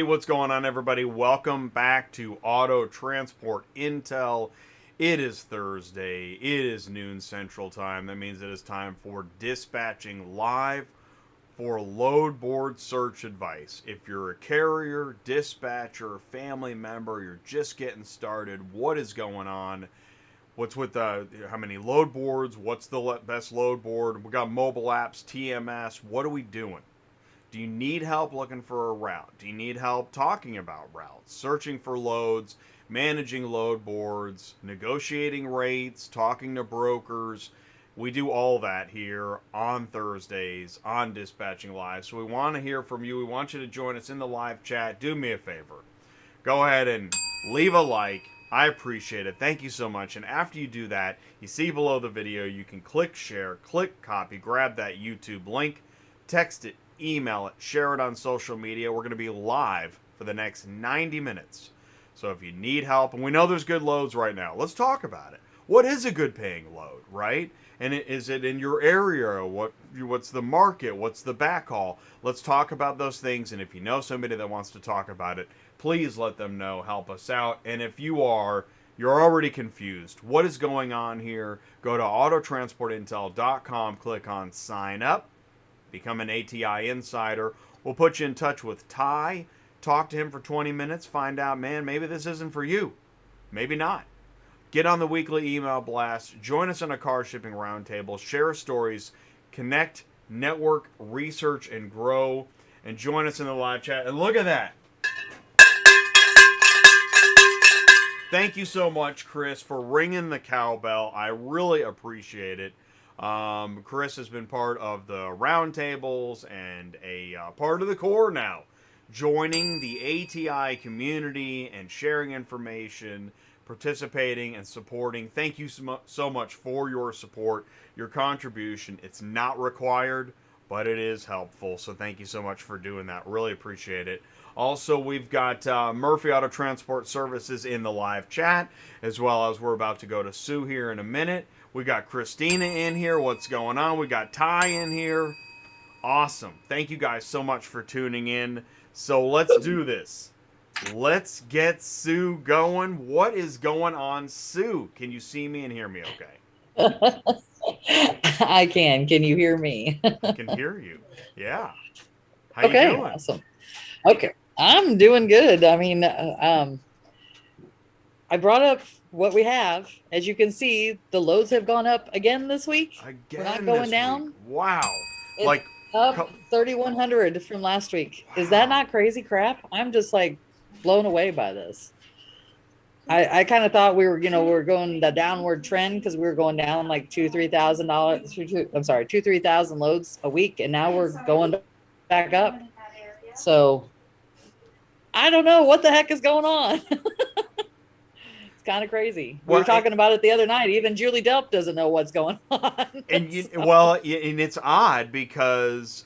what's going on, everybody? Welcome back to Auto Transport Intel. It is Thursday. It is noon Central Time. That means it is time for Dispatching Live for load board search advice. If you're a carrier, dispatcher, family member, you're just getting started, what is going on? What's with how many load boards? What's the best load board? We got mobile apps, TMS. What are we doing? Do you need help looking for a route? Do you need help talking about routes, searching for loads, managing load boards, negotiating rates, talking to brokers? We do all that here on Thursdays on Dispatching Live. So we want to hear from you. We want you to join us in the live chat. Do me a favor. Go ahead and leave a like. I appreciate it. Thank you so much. And after you do that, you see below the video, you can click share, click copy, grab that YouTube link, text it, email it, share it on social media. We're going to be live for the next 90 minutes. So if you need help, and we know there's good loads right now, let's talk about it. What is a good paying load, right? And is it in your area? What's the market? What's the backhaul? Let's talk about those things. And if you know somebody that wants to talk about it, please let them know. Help us out. And if you're already confused, what is going on here? Go to autotransportintel.com, click on sign up. Become an ATI insider. We'll put you in touch with Ty. Talk to him for 20 minutes. Find out, man, maybe this isn't for you. Maybe not. Get on the weekly email blast. Join us on a car shipping roundtable. Share stories. Connect, network, research, and grow. And join us in the live chat. And look at that. Thank you so much, Chris, for ringing the cowbell. I really appreciate it. Chris has been part of the roundtables and a part of the core now, joining the ATI community and sharing information, participating and supporting. Thank you so much for your support, your contribution. It's not required, but it is helpful. So thank you so much for doing that. Really appreciate it. Also, we've got Murphy Auto Transport Services in the live chat, as well as we're about to go to Sue here in a minute. We got Christina in here. What's going on? We got Ty in here. Awesome. Thank you guys so much for tuning in. So let's do this. Let's get Sue going. What is going on, Sue? Can you see me and hear me okay? I can. Can you hear me? I can hear you. Yeah. How okay, you doing? Awesome. Okay. I'm doing good. I mean, I brought up what we have. As you can see, the loads have gone up again this week. Again, we're not going down. Week. Wow. It's like up 3,100 from last week. Wow. Is that not crazy crap? I'm just like blown away by this. I kind of thought we were going the downward trend because we were going down like $2,000-3,000 loads a week, and now we're going back up. So I don't know what the heck is going on. It's kind of crazy. We were talking about it the other night. Even Julie Delp doesn't know what's going on. And and it's odd because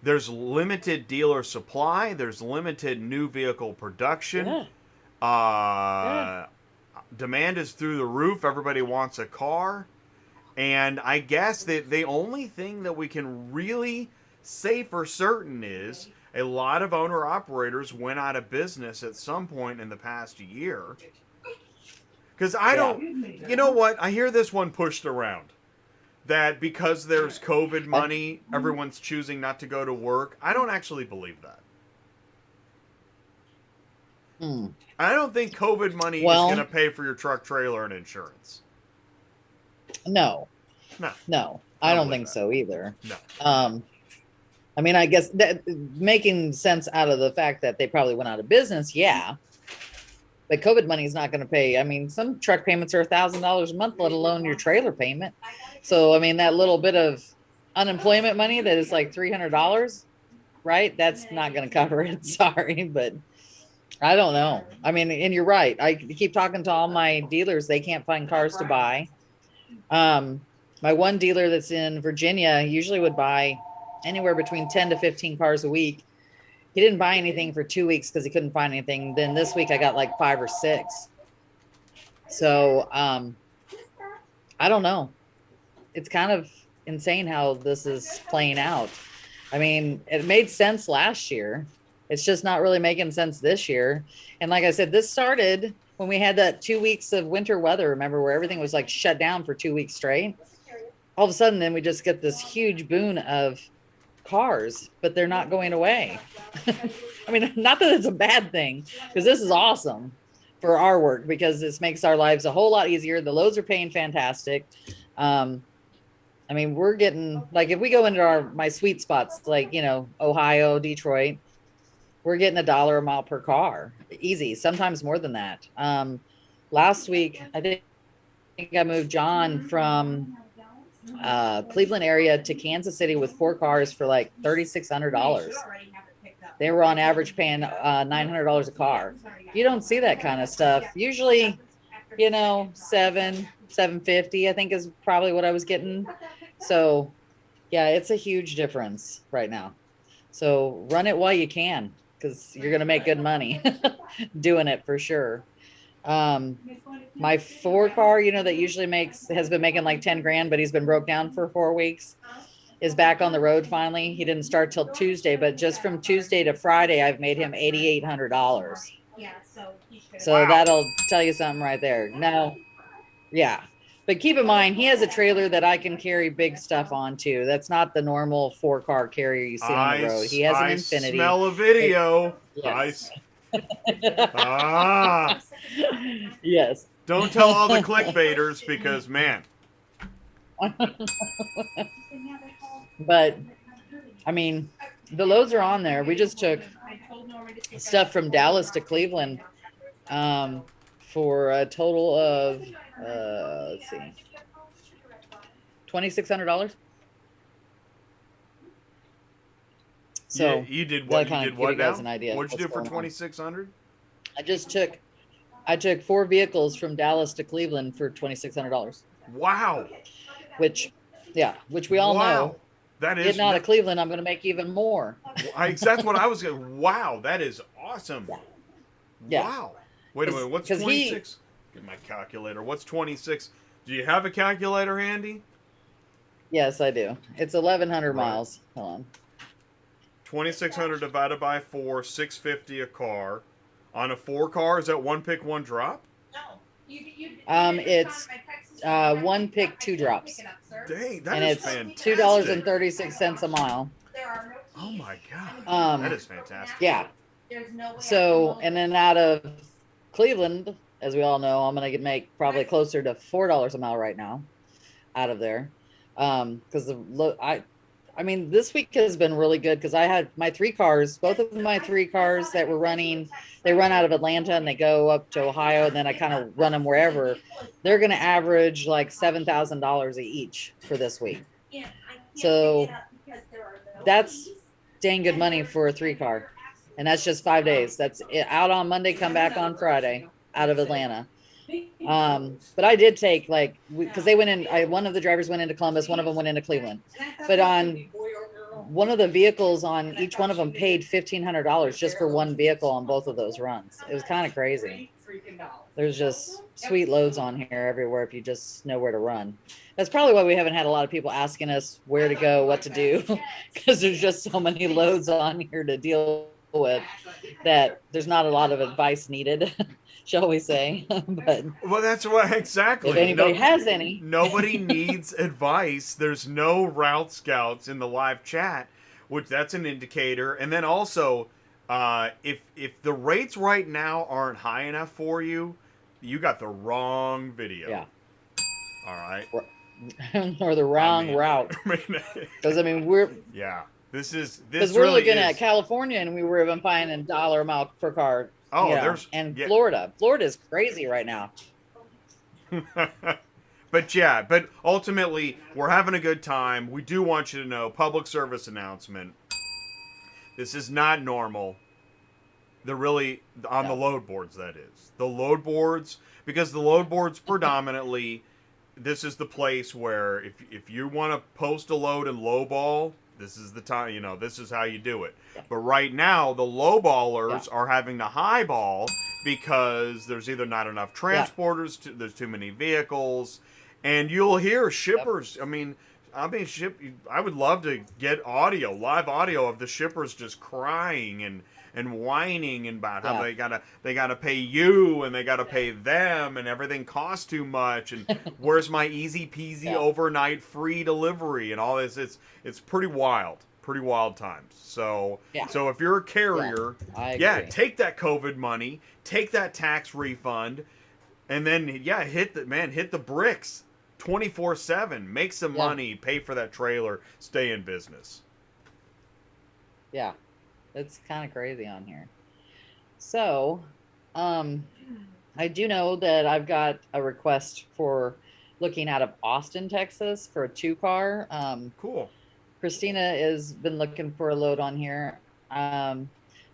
there's limited dealer supply. There's limited new vehicle production. Yeah. Demand is through the roof. Everybody wants a car. And I guess that the only thing that we can really say for certain is a lot of owner-operators went out of business at some point in the past year. Because you know what? I hear this one pushed around. That because there's COVID money, everyone's choosing not to go to work. I don't actually believe that. I don't think COVID money is going to pay for your truck, trailer, and insurance. No. I don't think so either. No. I mean, I guess that making sense out of the fact that they probably went out of business. Yeah. But COVID money is not going to pay. I mean, some truck payments are $1,000 a month, let alone your trailer payment. So, I mean, that little bit of unemployment money that is like $300, right? That's not going to cover it. Sorry, but I don't know. I mean, and you're right. I keep talking to all my dealers. They can't find cars to buy. My one dealer that's in Virginia usually would buy anywhere between 10 to 15 cars a week. He didn't buy anything for 2 weeks because he couldn't find anything. Then this week I got like 5 or 6. So I don't know. It's kind of insane how this is playing out. I mean, it made sense last year It's just not really making sense this year. And like I said, this started when we had that 2 weeks of winter weather, remember, where everything was like shut down for 2 weeks straight. All of a sudden, then we just get this huge boon of cars, but they're not going away. I mean, not that it's a bad thing, because this is awesome for our work, because this makes our lives a whole lot easier. The loads are paying fantastic. I mean, we're getting, like, if we go into my sweet spots, like, Ohio, Detroit, we're getting $1 a mile per car, easy. Sometimes more than that. Last week, I think I moved John from Cleveland area to Kansas City with 4 cars for like $3,600. They were on average paying $900 a car. You don't see that kind of stuff. Usually, $750, I think, is probably what I was getting. So yeah, it's a huge difference right now. So run it while you can, because you're going to make good money doing it for sure. My 4 car, that usually has been making like 10 grand, but he's been broke down for 4 weeks, is back on the road finally. He didn't start till Tuesday, but just from Tuesday to Friday, I've made him $8,800. So Wow. that'll tell you something right there. Now, yeah. But keep in mind, he has a trailer that I can carry big stuff onto. That's not the normal 4-car carrier you see on the road. He has an Infinity. I smell a video. Yes. Ah. Yes. Don't tell all the clickbaiters, because, man. But, I mean, the loads are on there. We just took stuff from Dallas to Cleveland for a total of, let's see, $2,600. So yeah, you did what? You did what now? An idea What'd you do for 2,600? I took 4 vehicles from Dallas to Cleveland for $2,600. Wow. Which we all know. That is getting out of Cleveland, I'm going to make even more. That's what I was going. Wow, that is awesome. Yeah. Wow. Wait a minute. What's 26? Get my calculator. What's 26? Do you have a calculator handy? Yes, I do. It's 1,100 miles. Hold on. 2,600 divided by 4, $650 a car. On a 4-car, is that 1 pick, 1 drop? No. It's 1 pick, 2 drops. Dang, that and is it's fantastic. $2.36 a mile. Oh my god. That is fantastic. Yeah. So, and then out of Cleveland, as we all know, I'm going to make probably closer to $4 a mile right now out of there. Because I mean, this week has been really good, because I had my 3 cars, both of my 3 cars that were running, they run out of Atlanta and they go up to Ohio, and then I kind of run them wherever. They're going to average like $7,000 each for this week. So that's dang good money for a 3-car. And that's just 5 days. That's out on Monday, come back on Friday out of Atlanta. But I did take, like, because they went in, one of the drivers went into Columbus, one of them went into Cleveland. But on one of the vehicles, on each one of them paid $1,500 just for one vehicle on both of those runs. It was kind of crazy. There's just sweet loads on here everywhere if you just know where to run. That's probably why we haven't had a lot of people asking us where to go, what to do, because there's just so many loads on here to deal with that there's not a lot of advice needed. Shall we say? But well, that's what exactly. If anybody has any, nobody needs advice. There's no route scouts in the live chat, which that's an indicator. And then also, if the rates right now aren't high enough for you, you got the wrong video. Yeah. All right. Or the wrong route. Because we're This because we're really looking at California, and we were even buying $1 a mile per car. Oh, there's Florida. Florida's crazy right now. but ultimately we're having a good time. We do want you to know, public service announcement. This is not normal. They're really on the load boards, that is. The load boards, because the load boards predominantly, this is the place where if you want to post a load and lowball, this is the time, this is how you do it. Yeah. But right now, the lowballers are having to highball because there's either not enough transporters, there's too many vehicles, and you'll hear shippers. Yep. I would love to get live audio of the shippers just crying and and whining about how Yeah. they gotta pay you and they gotta pay them and everything costs too much and where's my easy peasy Yeah. overnight free delivery and all this. It's pretty wild times. Yeah. So if you're a Yeah. carrier, I yeah, agree. take that COVID money, take that tax refund, and then yeah, hit the bricks 24/7. Make some Yeah. money, pay for that trailer, stay in business. Yeah. It's kind of crazy on here. So, um, I do know that I've got a request for looking out of Austin, Texas for a 2-car. Cool. Christina has been looking for a load on here.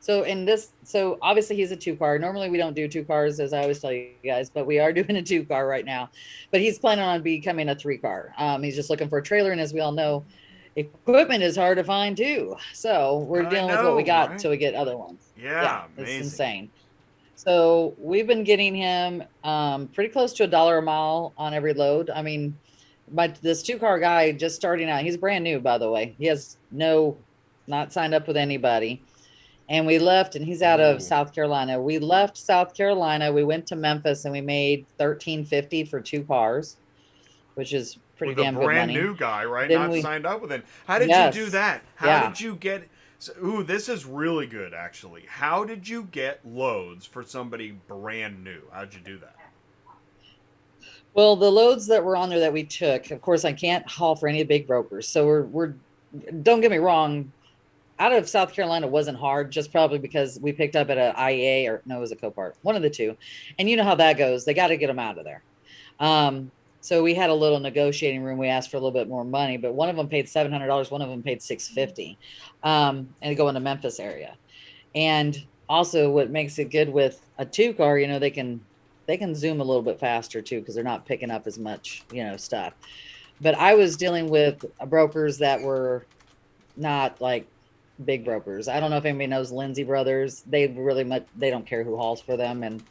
So obviously he's a 2-car. Normally we don't do 2-cars, as I always tell you guys, but we are doing a 2-car right now. But he's planning on becoming a 3-car. He's just looking for a trailer, and as we all know, equipment is hard to find too. So we're I dealing with what we know, got right? till we get other ones. Yeah, Yeah, it's amazing. insane. So we've been getting him pretty close to $1 a mile on every load. I mean, this 2-car guy just starting out, he's brand new, by the way. He has not signed up with anybody. And we left, and he's out of Ooh. South Carolina. We left South Carolina. We went to Memphis, and we made $13.50 for 2 cars, which is pretty With a damn good brand money. new guy, right? Then Not we, signed up with it. How did you do yes, that? How yeah. did you get? Ooh, this is really good, actually. How did you get loads for somebody brand new? How'd you do that? Well, the loads that were on there that we took, of course, I can't haul for any big brokers. So we're don't get me wrong, out of South Carolina wasn't hard, just probably because we picked up at a IEA, or no, it was a Copart, one of the two. And you know how that goes. They got to get them out of there. So we had a little negotiating room. We asked for a little bit more money, but one of them paid $700. One of them paid $650, and go in the Memphis area. And also what makes it good with a 2-car, they can zoom a little bit faster too, because they're not picking up as much, stuff. But I was dealing with brokers that were not like big brokers. I don't know if anybody knows Lindsay Brothers. They don't care who hauls for them, and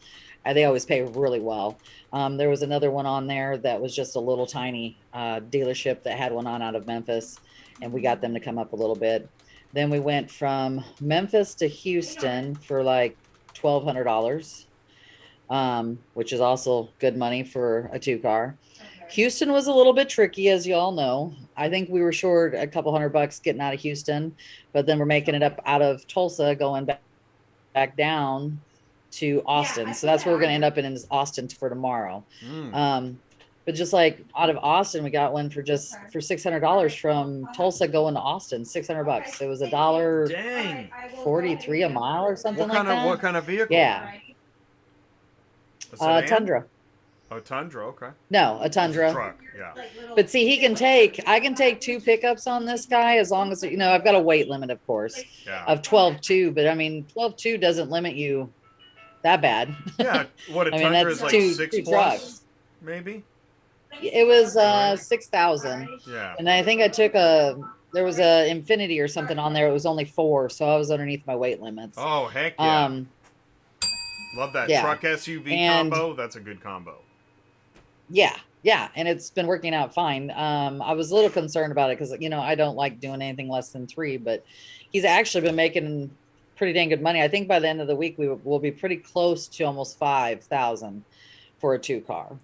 they always pay really well. There was another one on there that was just a little tiny dealership that had one on out of Memphis, and we got them to come up a little bit. Then we went from Memphis to Houston for like $1,200, which is also good money for a 2-car. Houston was a little bit tricky, as you all know. I think we were short a couple $100 getting out of Houston, but then we're making it up out of Tulsa, going back down to Austin. So that's where we're going to end up in Austin for tomorrow. But just like out of Austin, we got one for $600 from Tulsa going to Austin, $600. It was Dang. $1.43 a mile or something like that. What kind of vehicle? Yeah. A sedan? Tundra. Oh, Tundra. Okay. No, a Tundra. Truck. Yeah. But see, I can take 2 pickups on this guy, as long as, I've got a weight limit, of course, Yeah. of 12.2, but I mean, 12.2 doesn't limit you that bad. Yeah. What a I mean, Tundra that's is like two 6 plus, trucks. maybe. It was 6,000. Yeah. And I think there was a Infinity or something on there. It was only 4, so I was underneath my weight limits. Oh, heck yeah. Love that yeah. truck SUV combo. That's a good combo. Yeah, and it's been working out fine. I was a little concerned about it because I don't like doing anything less than 3, but he's actually been making pretty dang good money. I think by the end of the week will be pretty close to almost 5,000 for a 2-car.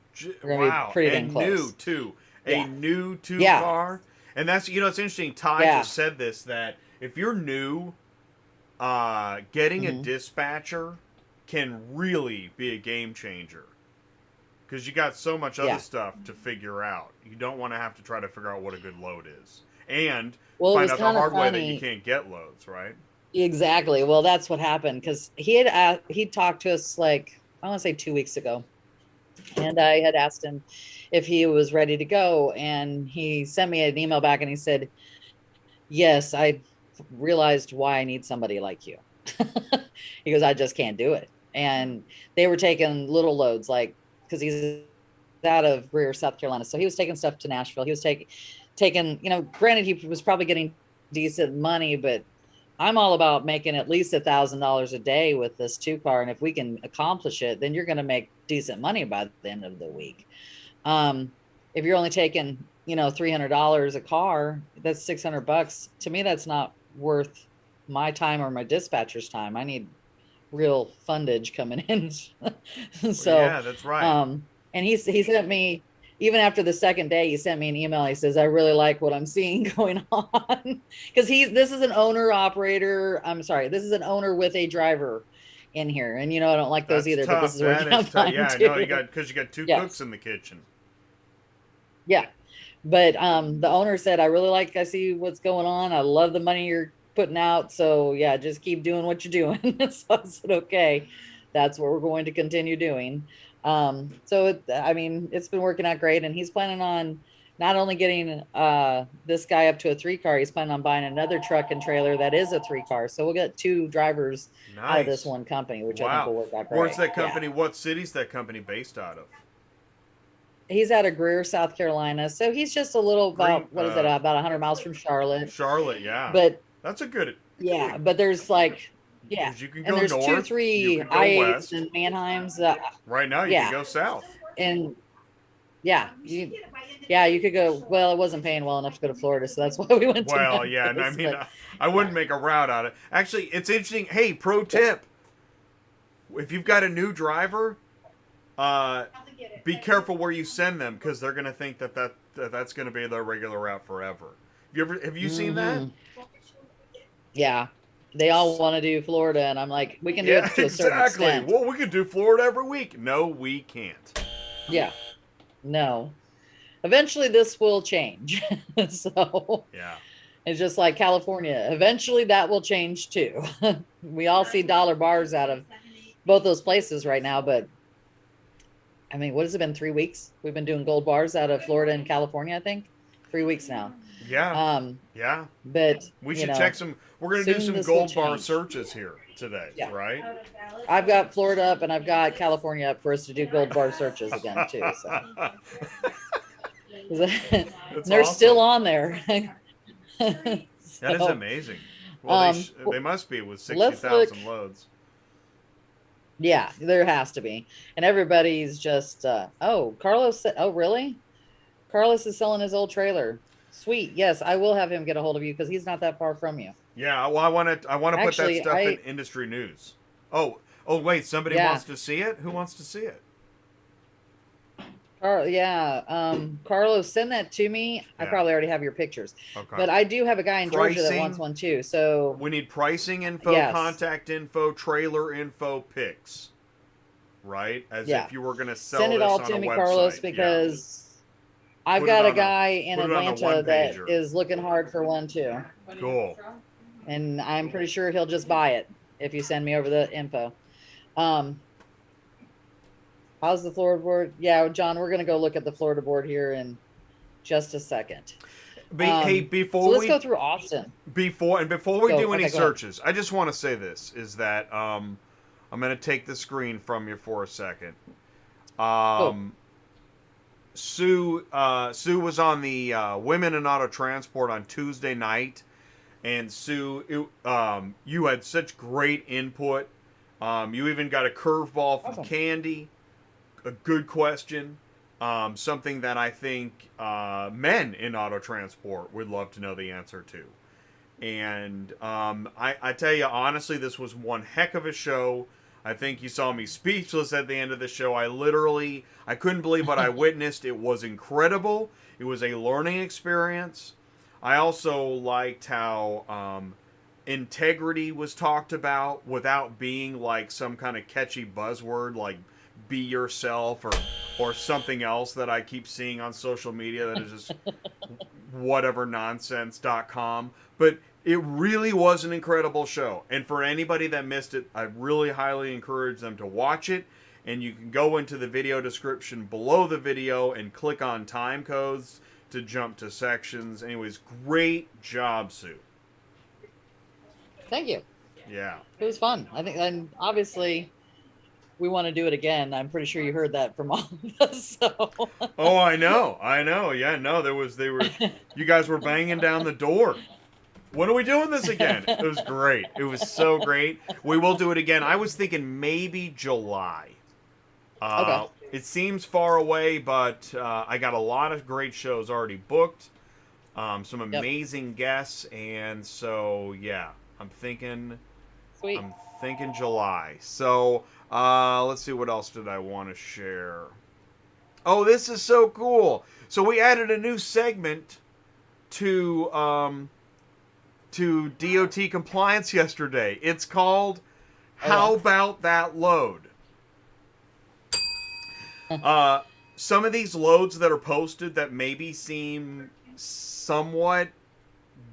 Wow, pretty dang close. New too, a new 2 Yeah. car, and that's it's interesting. Ty just said this, that if you're new, getting a dispatcher can really be a game changer. Because you got so much other stuff to figure out. You don't want to have to try to figure out what a good load is. And find out the hard way that you can't get loads, right? Exactly. Well, that's what happened, because he talked to us like, I want to say 2 weeks ago. And I had asked him if he was ready to go. And he sent me an email back and he said, yes, I realized why I need somebody like you. He goes, I just can't do it. And they were taking little loads, like, because he's out of Greer, South Carolina. So he was taking stuff to Nashville. He was taking, granted, he was probably getting decent money, but I'm all about making at least $1,000 a day with this 2-car. And if we can accomplish it, then you're going to make decent money by the end of the week. If you're only taking, $300 a car, that's $600. To me, that's not worth my time or my dispatcher's time. I need real fundage coming in. So, Yeah, that's right. and he sent me, even after the second day, he sent me an email. He says, I really like what I'm seeing going on. Because this is an owner operator. I'm sorry, this is an owner with a driver in here. And I don't like those That's either, but this tough. is That working is out tough. fine Yeah, no, too. because you got two cooks Yes. in the kitchen. Yeah. But the owner said, I really like, I see what's going on. I love the money you're putting out. So yeah, just keep doing what you're doing. So I said, okay, that's what we're going to continue doing. I mean, it's been working out great, and he's planning on not only getting this guy up to a 3-car, he's planning on buying another truck and trailer that is a 3-car. So we'll get 2 drivers out of this Nice. one company, which I think Wow. will work out Where's great. that Yeah. company? What city's that company based out of? He's out of Greer, South Carolina. So he's just a little Green. about, what is it, about 100 miles from Charlotte. Charlotte. Yeah, But that's a good. yeah, but there's like, yeah, Because you can and go there's two, north, you three can go I-8s west. and Manheims. Right now, you can Yeah, go south. and yeah, you could go. Well, it wasn't paying well enough to go to Florida, so that's why we went to Well, yeah, and I Memphis. mean, But I wouldn't make a route out of it. Actually, it's interesting. Hey, pro tip: if you've got a new driver, uh, be careful where you send them because they're going to think that's going to be their regular route forever. Have you seen that? mhm, yeah, they all want to do Florida, and I'm like, we can do Yeah, it to a certain exactly. extent. Well, we could do Florida every week. No, we can't. Yeah, no. Eventually, this will change. So Yeah. it's just like California. Eventually, that will change too. We all see dollar bars out of both those places right now, but I mean, what has it been? 3 weeks? We've been doing gold bars out of Florida and California, I think. 3 weeks now. Yeah. Um, Yeah. but We should check some. We're going to do soon some this will gold bar change. searches here today, Yeah. right? I've got Florida up and I've got California up for us to do gold bar searches again too. So That's they're awesome. still on there. That is So, amazing. Well, um, they must be with let's look. 60,000 loads. Yeah, there has to be. And everybody's just, oh, Carlos said, oh, really? Carlos is selling his old trailer. Sweet. Yes, I will have him get a hold of you because he's not that far from you. Yeah, well, I want to put that Actually, stuff in industry news. Oh, wait, somebody Yeah. wants to see it? Who wants to see it? Carlos, send that to me. I Yeah. probably already have your pictures, Okay. but I do have a guy in Georgia that Pricing. wants one too. So We need pricing info, Yes. contact info, trailer info, pics. Right? As Yeah. if you were going to sell send it this all on to a me, website. Carlos, Yeah. because I've Put it got a on guy in put it on a Atlanta that one-pager. is looking hard for one too, Cool. and I'm pretty sure he'll just buy it if you send me over the info. How's the Florida board? Yeah, John, we're gonna go look at the Florida board here in just a second. Hey, So before let's we go through Austin. before we Go. do any Okay, go ahead. searches, I just want to say this is that I'm going to take the screen from you for a second. Sue was on the Women in Auto Transport on Tuesday night, and Sue, you had such great input. You even got a curveball from Awesome. Candy, a good question, something that I think men in auto transport would love to know the answer to. And I tell you honestly, this was one heck of a show. I think you saw me speechless at the end of the show. I couldn't believe what I witnessed. It was incredible. It was a learning experience. I also liked how integrity was talked about without being like some kind of catchy buzzword like be yourself or something else that I keep seeing on social media that is just whatevernonsense.com. But it really was an incredible show. And for anybody that missed it, I really highly encourage them to watch it. And you can go into the video description below the video and click on time codes to jump to sections. Anyways, great job, Sue. Thank you. Yeah. It was fun. I think, and obviously, we want to do it again. I'm pretty sure you heard that from all of us. So. Oh, I know. Yeah, no, you guys were banging down the door. When are we doing this again? It was great. It was so great. We will do it again. I was thinking maybe July. Okay. It seems far away, but I got a lot of great shows already booked. Some amazing guests, and so yeah, I'm thinking Sweet. I'm thinking July. So let's see, what else did I want to share? Oh, this is so cool. So we added a new segment to DOT compliance yesterday. It's called Oh, yeah. How About That Load? Some of these loads that are posted that maybe seem somewhat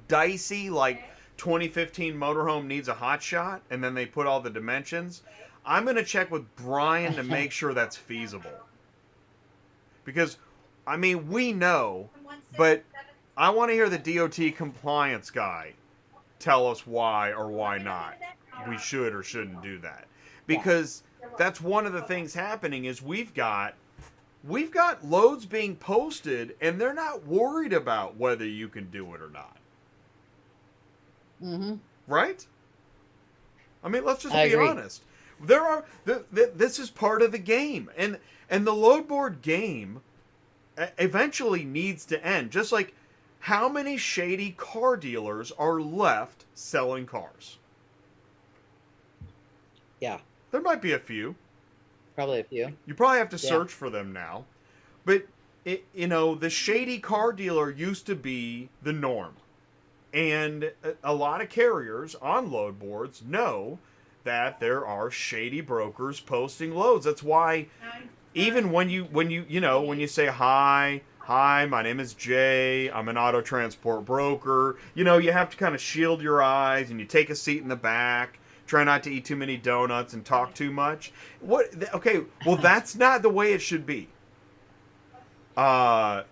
dicey, like 2015 motorhome needs a hot shot, and then they put all the dimensions. I'm going to check with Brian to make sure that's feasible. Because, I mean, we know, but I want to hear the DOT compliance guy tell us why or why not we should or shouldn't do that. Because that's one of the things happening is we've got loads being posted and they're not worried about whether you can do it or not. Mm-hmm. Right? I mean, let's just I be agree. honest. This is part of the game, and the load board game eventually needs to end. Just like, how many shady car dealers are left selling cars? Yeah, There might be a few. probably a few. You probably have to search for them now. But, the shady car dealer used to be the norm. And a lot of carriers on load boards know that there are shady brokers posting loads. That's why even when you say hi, my name is Jay, I'm an auto transport broker, you have to kind of shield your eyes and you take a seat in the back. Try not to eat too many donuts and talk too much. Okay, well, that's not the way it should be. Being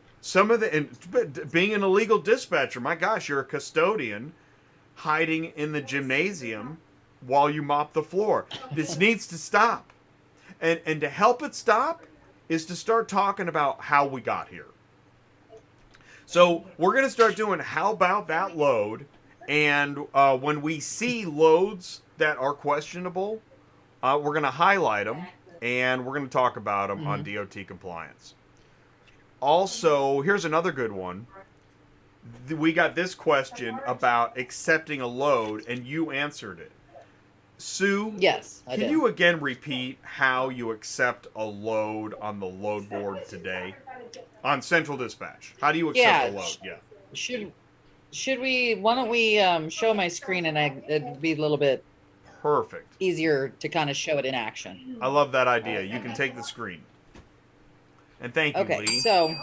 an illegal dispatcher, my gosh, you're a custodian hiding in the gymnasium while you mop the floor. This needs to stop. And to help it stop is to start talking about how we got here. So we're going to start doing How About That Load. And when we see loads that are questionable, we're going to highlight them and we're going to talk about them on DOT compliance. Also, here's another good one. We got this question about accepting a load, and you answered it. Sue, Yes, I can did. you again repeat how you accept a load on the load board today? On Central Dispatch. How do you accept a load? Yeah. Should we? Why don't we show my screen and it'd be a little bit Perfect. easier to kind of show it in action. I love that idea. You can take the screen. And thank you, Okay, Lee. so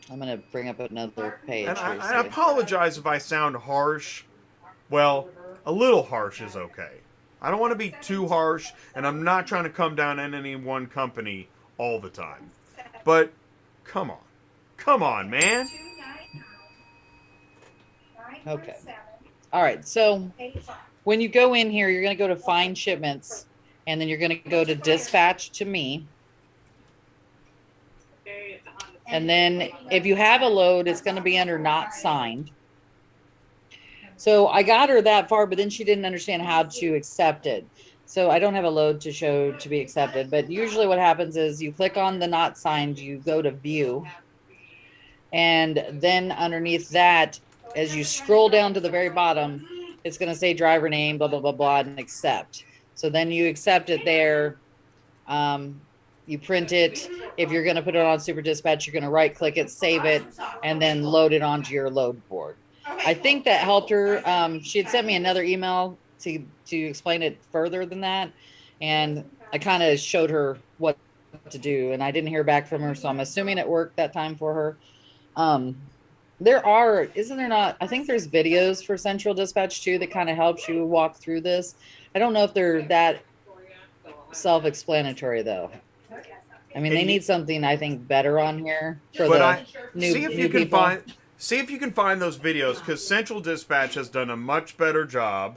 I'm gonna bring up another page. And here, I apologize if I sound harsh. Well, a little harsh is okay. I don't want to be too harsh, and I'm not trying to come down on any one company all the time. But come on. Come on, man. Okay. All right. So when you go in here, you're going to go to Find Shipments, and then you're going to go to Dispatch to Me. And then if you have a load, it's going to be under Not Signed. So I got her that far, but then she didn't understand how to accept it. So I don't have a load to show to be accepted. But usually what happens is you click on the Not Signed, you go to View. And then underneath that, as you scroll down to the very bottom, it's going to say driver name, blah, blah, blah, blah, and accept. So then you accept it there. You print it. If you're going to put it on Super Dispatch, you're going to right click it, save it, and then load it onto your load board. I think that helped her. She had sent me another email to explain it further than that. And I kind of showed her what to do, and I didn't hear back from her. So I'm assuming it worked that time for her. Isn't there not, I think there's videos for Central Dispatch too that kind of helps you walk through this. I don't know if they're that self-explanatory though. I mean, they need something I think better on here for new people. See if you can find those videos, because Central Dispatch has done a much better job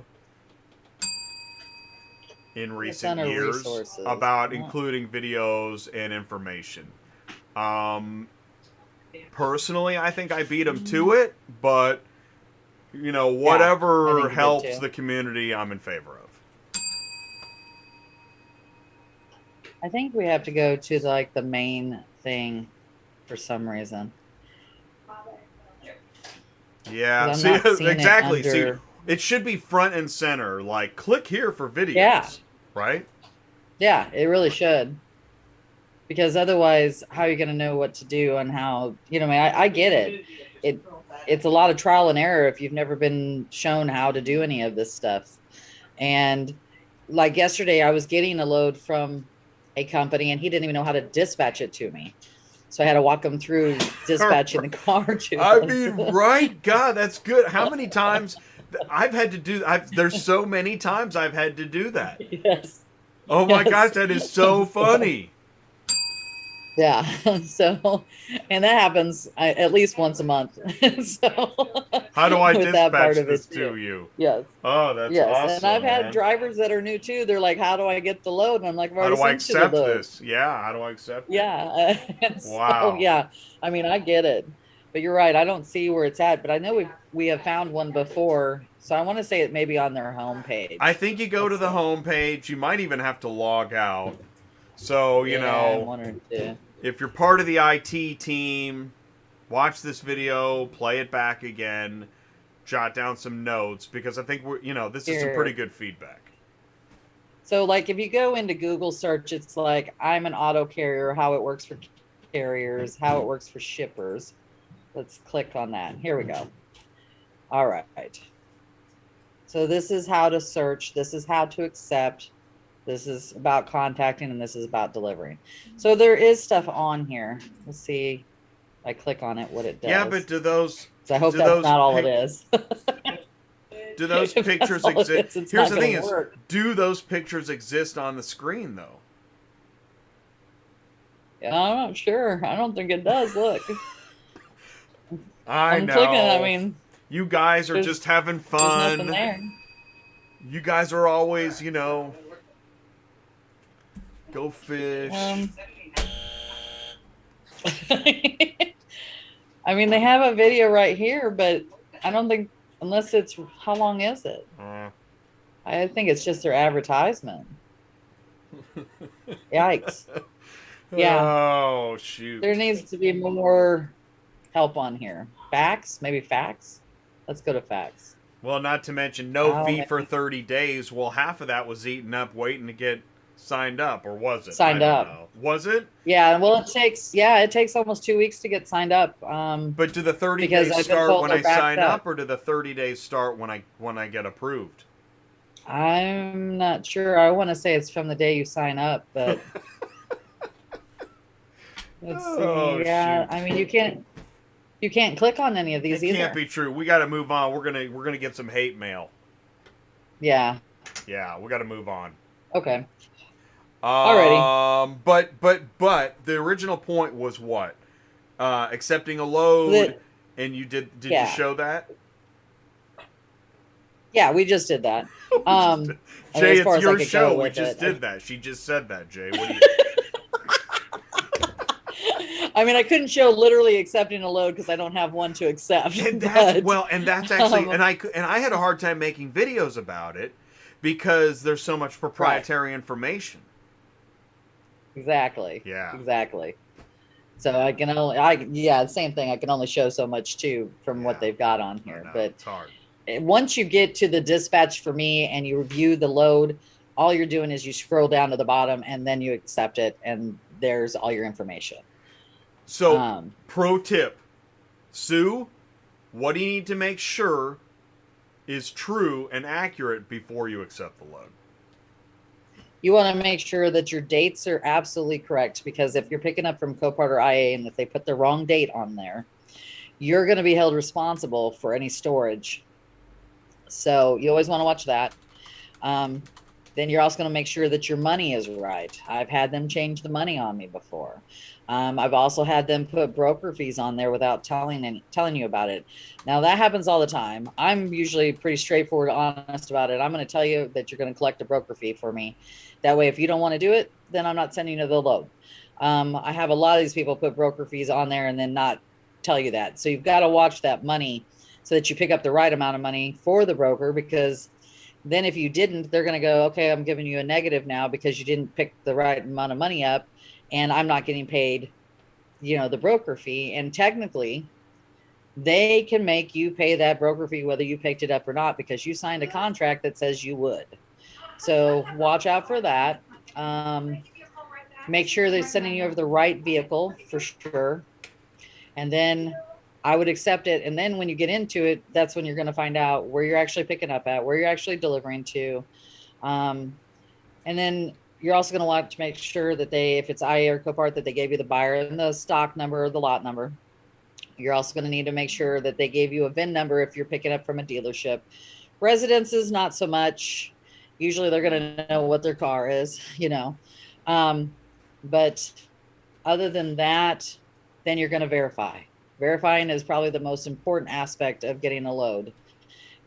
in recent years about including videos and information. Personally, I think I beat them to it, but whatever helps the community, I'm in favor of. I think we have to go to the main thing for some reason. Yeah, see, exactly. See, It should be front and center, like click here for videos, Yeah. right? Yeah, it really should. Because otherwise, how are you going to know what to do and how, I mean, I get it. It's a lot of trial and error if you've never been shown how to do any of this stuff. And like yesterday, I was getting a load from a company and he didn't even know how to dispatch it to me. So I had to walk him through dispatching the car to I us. mean, right? God, that's good. How many times I've had to do? There's so many times I've had to do that. Yes. Oh my Yes. gosh, that is so funny. Yeah. So, and that happens at least once a month. So, How do I with that part dispatch of this it too. to you? Yes. Oh, that's Yes. awesome, And I've had man. drivers that are new too. They're like, how do I get the load? And I'm like, I've How already do I sent you the accept load. this? Yeah, how do I accept it? Yeah. And so, Wow. yeah. I mean, I get it. But you're right. I don't see where it's at, but I know we have found one before. So I want to say it may be on their homepage. I think you go to the homepage. You might even have to log out. So, you know, one or two. if you're part of the IT team, watch this video, play it back again, jot down some notes, because I think this is some pretty good feedback. So like if you go into Google search, it's like I'm an auto carrier, how it works for carriers, how it works for shippers. Let's click on that. Here we go. All right. So this is how to search. This is how to accept. This is about contacting, and this is about delivering. So there is stuff on here. Let's see. I click on it, what it does. Yeah, but do those? So I hope that's not all it is. Do those If pictures that's all it exist? is, it's Here's not the thing: gonna is work. do those pictures exist on the screen though? Yeah, I'm not sure. I don't think it does. Look. I'm know. Clicking. I mean, you guys are just having there's fun. nothing there. You guys are always, go fish. I mean, they have a video right here, but I don't think, unless it's, how long is it? I think it's just their advertisement. Yikes. Yeah. Oh, shoot. There needs to be more help on here. Facts? Maybe facts? Let's go to facts. Well, not to mention no fee for 30 days. Well, half of that was eaten up waiting to get signed up, or was it? Signed up. Know. Was it? Yeah, well, it takes almost 2 weeks to get signed up. But do the 30 days start when I sign up, or do the 30 days start when I get approved? I'm not sure. I want to say it's from the day you sign up, but let's see. Yeah, shoot. I mean, you can't click on any of these either. It can't be true. We got to move on. We're gonna get some hate mail. Yeah. Yeah, we got to move on. Okay. Alrighty. But the original point was what? Accepting a load, and you did you show that? Yeah, we just did that. Jay, it's your show. We just did that. She just said that, Jay. What do you? I mean, I couldn't show literally accepting a load because I don't have one to accept. And that's actually, and I had a hard time making videos about it because there's so much proprietary information. Exactly. Yeah. Exactly. So I can only, same thing. I can only show so much too from what they've got on here. But it's hard. Once you get to the dispatch for me and you review the load, all you're doing is you scroll down to the bottom and then you accept it, and there's all your information. So, pro tip, Sue, what do you need to make sure is true and accurate before you accept the load? You want to make sure that your dates are absolutely correct, because if you're picking up from Copart or IA and if they put the wrong date on there, you're going to be held responsible for any storage. So you always want to watch that. Then you're also going to make sure that your money is right. I've had them change the money on me before. I've also had them put broker fees on there without telling you about it. Now that happens all the time. I'm usually pretty straightforward, honest about it. I'm going to tell you that you're going to collect a broker fee for me. That way, if you don't want to do it, then I'm not sending you the load. I have a lot of these people put broker fees on there and then not tell you that. So you've got to watch that money so that you pick up the right amount of money for the broker, because then if you didn't, they're going to go, okay, I'm giving you a negative now because you didn't pick the right amount of money up, and I'm not getting paid, the broker fee. And technically, they can make you pay that broker fee whether you picked it up or not, because you signed a contract that says you would. So watch out for that. Make sure they're sending you over the right vehicle for sure. And then I would accept it. And then when you get into it, that's when you're going to find out where you're actually picking up at, where you're actually delivering to. And then you're also going to want to make sure that if it's IA or Copart, that they gave you the buyer and the stock number or the lot number. You're also going to need to make sure that they gave you a VIN number if you're picking up from a dealership. Residences, not so much. Usually they're going to know what their car is, but other than that, then you're going to verify. Verifying is probably the most important aspect of getting a load.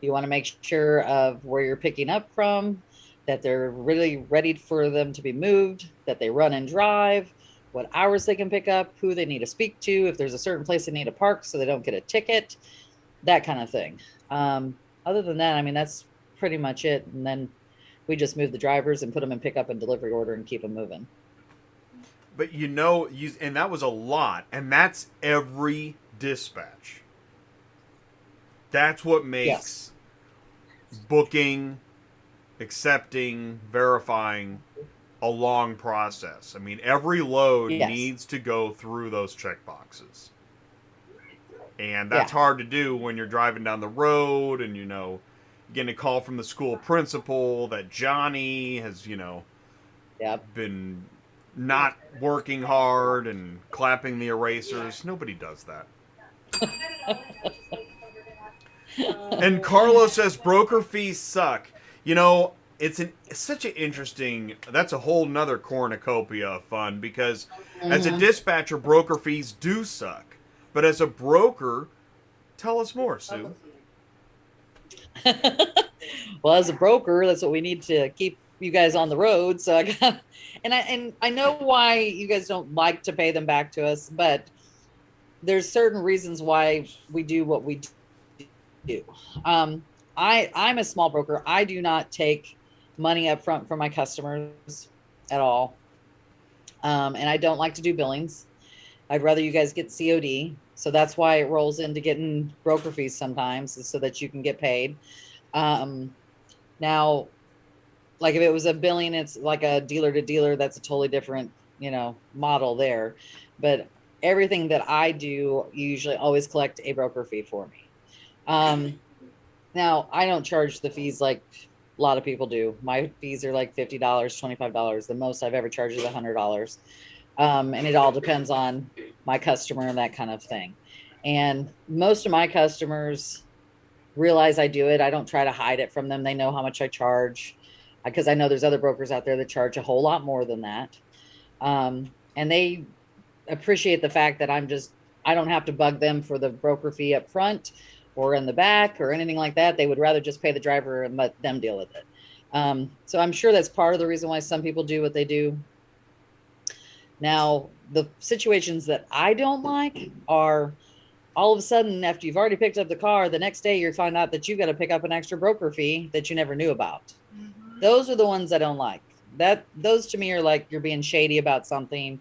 You want to make sure of where you're picking up from, that they're really ready for them to be moved, that they run and drive, what hours they can pick up, who they need to speak to, if there's a certain place they need to park so they don't get a ticket, that kind of thing. Other than that, I mean, that's pretty much it. And then we just move the drivers and put them in pickup and delivery order and keep them moving. But and that was a lot, and that's every dispatch. That's what makes booking, accepting, verifying a long process. I mean, every load needs to go through those check boxes. And that's hard to do when you're driving down the road and, getting a call from the school principal that Johnny has, been not working hard and clapping the erasers. Nobody does that. And Carlos says broker fees suck. It's such an interesting, that's a whole nother cornucopia of fun, because as a dispatcher, broker fees do suck. But as a broker, tell us more, Sue. Well, as a broker, that's what we need to keep you guys on the road. So I know why you guys don't like to pay them back to us, but there's certain reasons why we do what we do. I'm a small broker. I do not take money up front from my customers at all. And I don't like to do billings. I'd rather you guys get COD. So that's why it rolls into getting broker fees sometimes, is so that you can get paid. Now, like if it was a billing, it's like a dealer to dealer. That's a totally different, model there. But everything that I do, you usually always collect a broker fee for me. Now, I don't charge the fees like a lot of people do. My fees are like $50, $25. The most I've ever charged is $100. And it all depends on my customer and that kind of thing. And most of my customers realize I do it. I don't try to hide it from them. They know how much I charge, because I know there's other brokers out there that charge a whole lot more than that. And they appreciate the fact that I don't have to bug them for the broker fee up front or in the back or anything like that. They would rather just pay the driver and let them deal with it. So I'm sure that's part of the reason why some people do what they do. Now, the situations that I don't like are all of a sudden, after you've already picked up the car, the next day you find out that you got to pick up an extra broker fee that you never knew about. Mm-hmm. Those are the ones I don't like. Those to me are like you're being shady about something.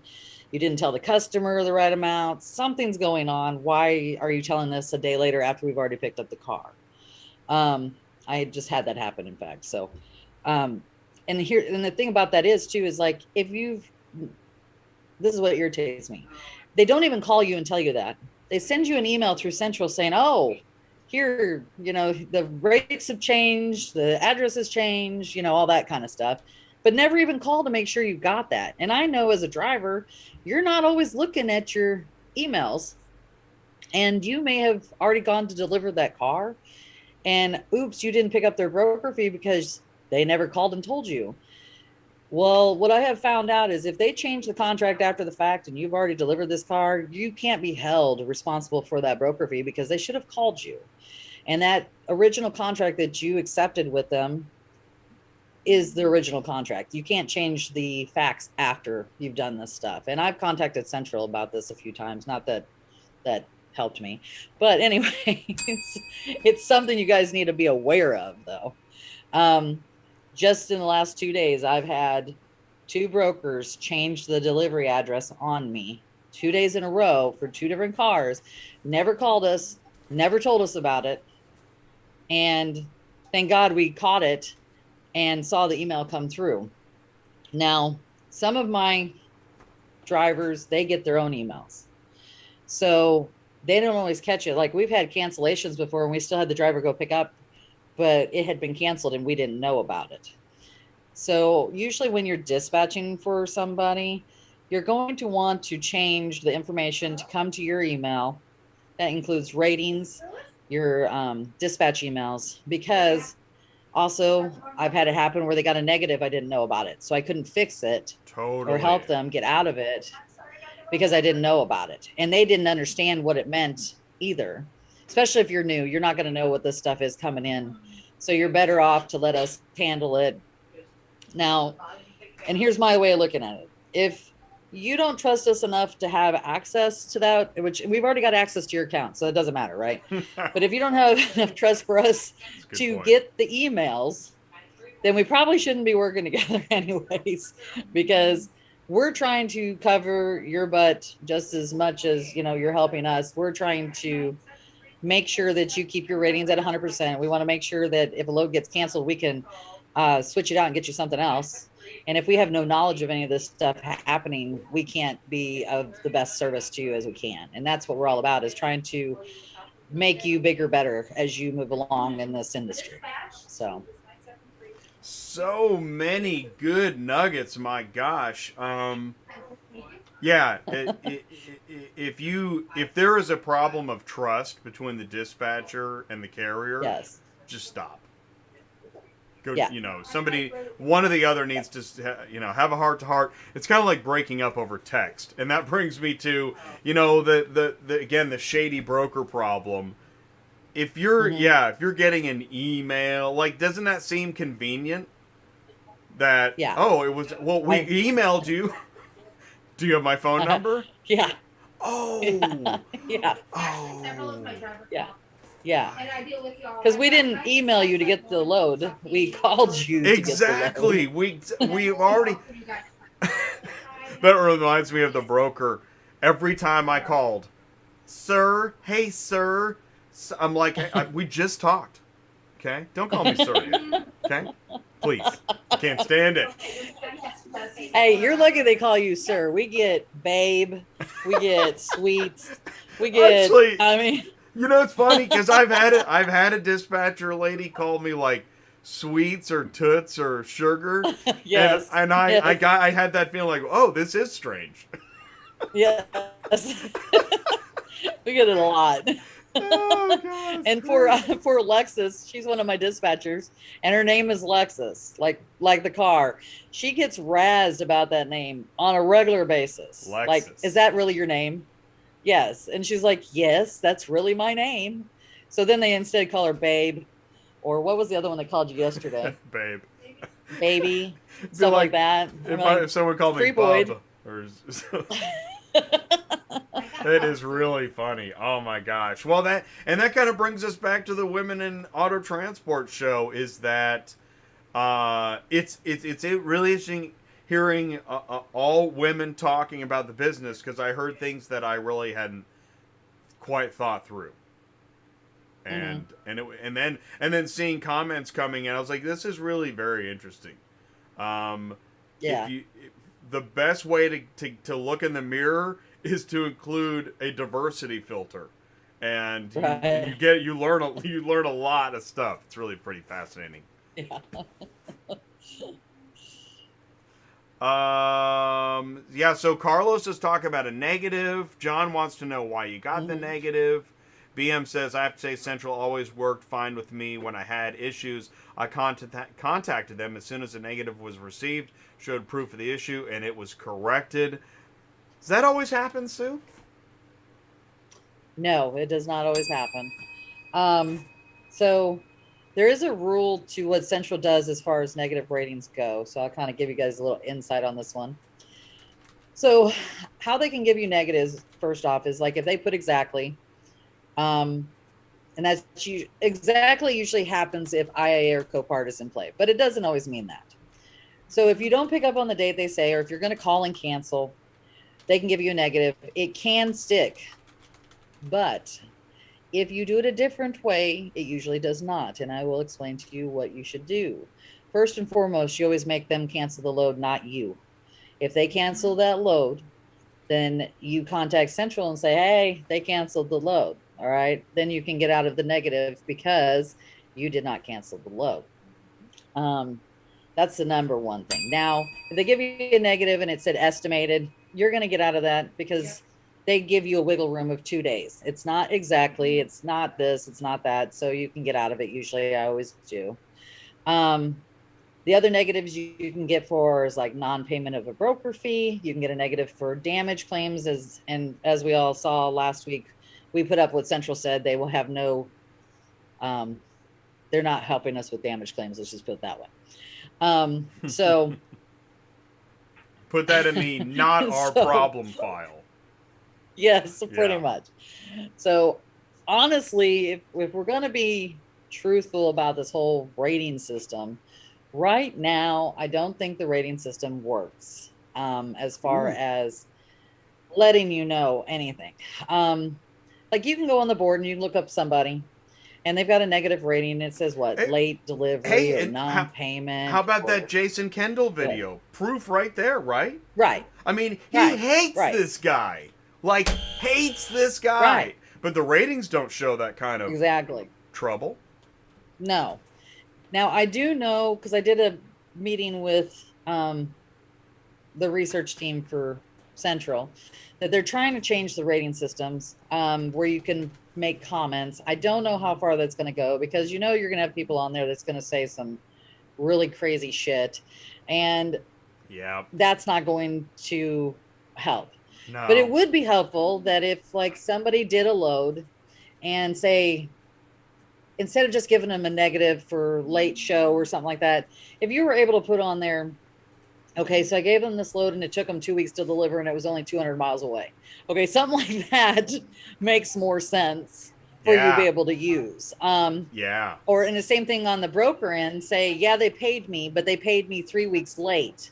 You didn't tell the customer the right amount. Something's going on. Why are you telling this a day later after we've already picked up the car? I just had that happen, in fact. So, and the thing about that is like, this is what irritates me. They don't even call you and tell you that. They send you an email through Central saying, oh, here, the rates have changed, the address has changed, all that kind of stuff, but never even call to make sure you got that. And I know as a driver, you're not always looking at your emails, and you may have already gone to deliver that car, and oops, you didn't pick up their broker fee because they never called and told you. Well, what I have found out is if they change the contract after the fact and you've already delivered this car, you can't be held responsible for that broker fee because they should have called you. And that original contract that you accepted with them is the original contract. You can't change the facts after you've done this stuff. And I've contacted Central about this a few times. Not that that helped me. But anyway, it's something you guys need to be aware of, though. Just in the last 2 days, I've had 2 brokers change the delivery address on me 2 days in a row for 2 different cars. Never called us. never told us about it. And thank God we caught it and saw the email come through. Now, some of my drivers, they get their own emails. So they don't always catch it. Like we've had cancellations before and we still had the driver go pick up, but it had been canceled and we didn't know about it. So usually when you're dispatching for somebody, you're going to want to change the information to come to your email. That includes ratings, your dispatch emails, because also I've had it happen where they got a negative. I didn't know about it. So I couldn't fix it or help them get out of it because I didn't know about it. And they didn't understand what it meant either. Especially if you're new, you're not going to know what this stuff is coming in. So you're better off to let us handle it. Now, and here's my way of looking at it. If you don't trust us enough to have access to that, which we've already got access to your account, so it doesn't matter, right? But if you don't have enough trust for us to get the emails, then we probably shouldn't be working together anyways, because we're trying to cover your butt just as much as, you know, you're helping us. We're trying to make sure that you keep your ratings at 100%. We want to make sure that if a load gets canceled, we can switch it out and get you something else. And if we have no knowledge of any of this stuff happening, we can't be of the best service to you as we can. And that's what we're all about, is trying to make you bigger, better as you move along in this industry. So many good nuggets, my gosh. Yeah, if there is a problem of trust between the dispatcher and the carrier, yes, just stop. Go, you know, one or the other needs to, you know, have a heart to heart. It's kind of like breaking up over text, and that brings me to, you know, the shady broker problem. If you're if you're getting an email, like, doesn't that seem convenient? That we emailed you. Do you have my phone number? Yeah. Oh. Yeah. Oh. Yeah. Yeah. Because we didn't email you to get the load. We called you. Exactly. We've already. That reminds me of the broker. Every time I called, sir, hey, sir, I'm like, we just talked. Okay, don't call me sir yet. Okay, please. I can't stand it. Hey, you're lucky they call you sir. We get babe, we get sweets, we get. Actually, I mean, you know, it's funny because I've had a dispatcher lady call me like sweets or toots or sugar. Yes, and I had that feeling like, oh, this is strange. Yes. We get it a lot. Oh, God, and for Lexus, she's one of my dispatchers, and her name is Lexus, like the car. She gets razzed about that name on a regular basis. Lexus. Like, is that really your name? Yes. And she's like, yes, that's really my name. So then they instead call her Babe, or what was the other one they called you yesterday? Babe. Baby. Stuff like that. If someone called me Bob, or it is really funny. Oh my gosh. Well, that kind of brings us back to the Women in Auto Transport show. Is that it's really interesting hearing all women talking about the business, because I heard things that I really hadn't quite thought through. And and then seeing comments coming in, I was like, this is really very interesting. Yeah. The best way to look in the mirror is to include a diversity filter, and you learn a lot of stuff. It's really pretty fascinating. Yeah. So Carlos is talking about a negative. John wants to know why you got the negative. BM says, I have to say Central always worked fine with me when I had issues. I contacted them as soon as the negative was received, showed proof of the issue, and it was corrected. Does that always happen, Sue? No, it does not always happen. So there is a rule to what Central does as far as negative ratings go. So I'll kind of give you guys a little insight on this one. So how they can give you negatives, first off, is like if they put exactly, and that's exactly usually happens if IAA or Copart is in play, but it doesn't always mean that. So if you don't pick up on the date they say, or if you're going to call and cancel, they can give you a negative. It can stick, but If you do it a different way, it usually does not. And I will explain to you what you should do. First and foremost, you always make them cancel the load, not you. If they cancel that load, then you contact Central and say, hey, they canceled the load. All right. Then you can get out of the negative because you did not cancel the load. That's the number one thing. Now, if they give you a negative and it said estimated, you're going to get out of that because they give you a wiggle room of 2 days. It's not exactly, it's not this, it's not that. So you can get out of it. Usually I always do. The other negatives you can get for is like non-payment of a broker fee. You can get a negative for damage claims, as we all saw last week. We put up what Central said. They will have no, they're not helping us with damage claims. Let's just put it that way. So put that in the not our problem file. Yes, pretty much. So honestly, if we're going to be truthful about this whole rating system, right now, I don't think the rating system works as far as letting you know anything. Like you can go on the board and you can look up somebody and they've got a negative rating. And it says what? Late delivery or non-payment. How about that Jason Kendall video? Proof right there, right? Right. I mean, he hates this guy. Like, hates this guy. Right. But the ratings don't show that kind of trouble. No. Now, I do know, because I did a meeting with the research team for Central, that they're trying to change the rating systems where you can make comments. I don't know how far that's going to go because you're going to have people on there that's going to say some really crazy shit. And that's not going to help. No. But it would be helpful that if like somebody did a load and say, instead of just giving them a negative for late show or something like that, if you were able to put on there, okay, so I gave them this load and it took them 2 weeks to deliver and it was only 200 miles away. Okay, something like that makes more sense for you to be able to use. Or in the same thing on the broker end, say, yeah, they paid me, but they paid me 3 weeks late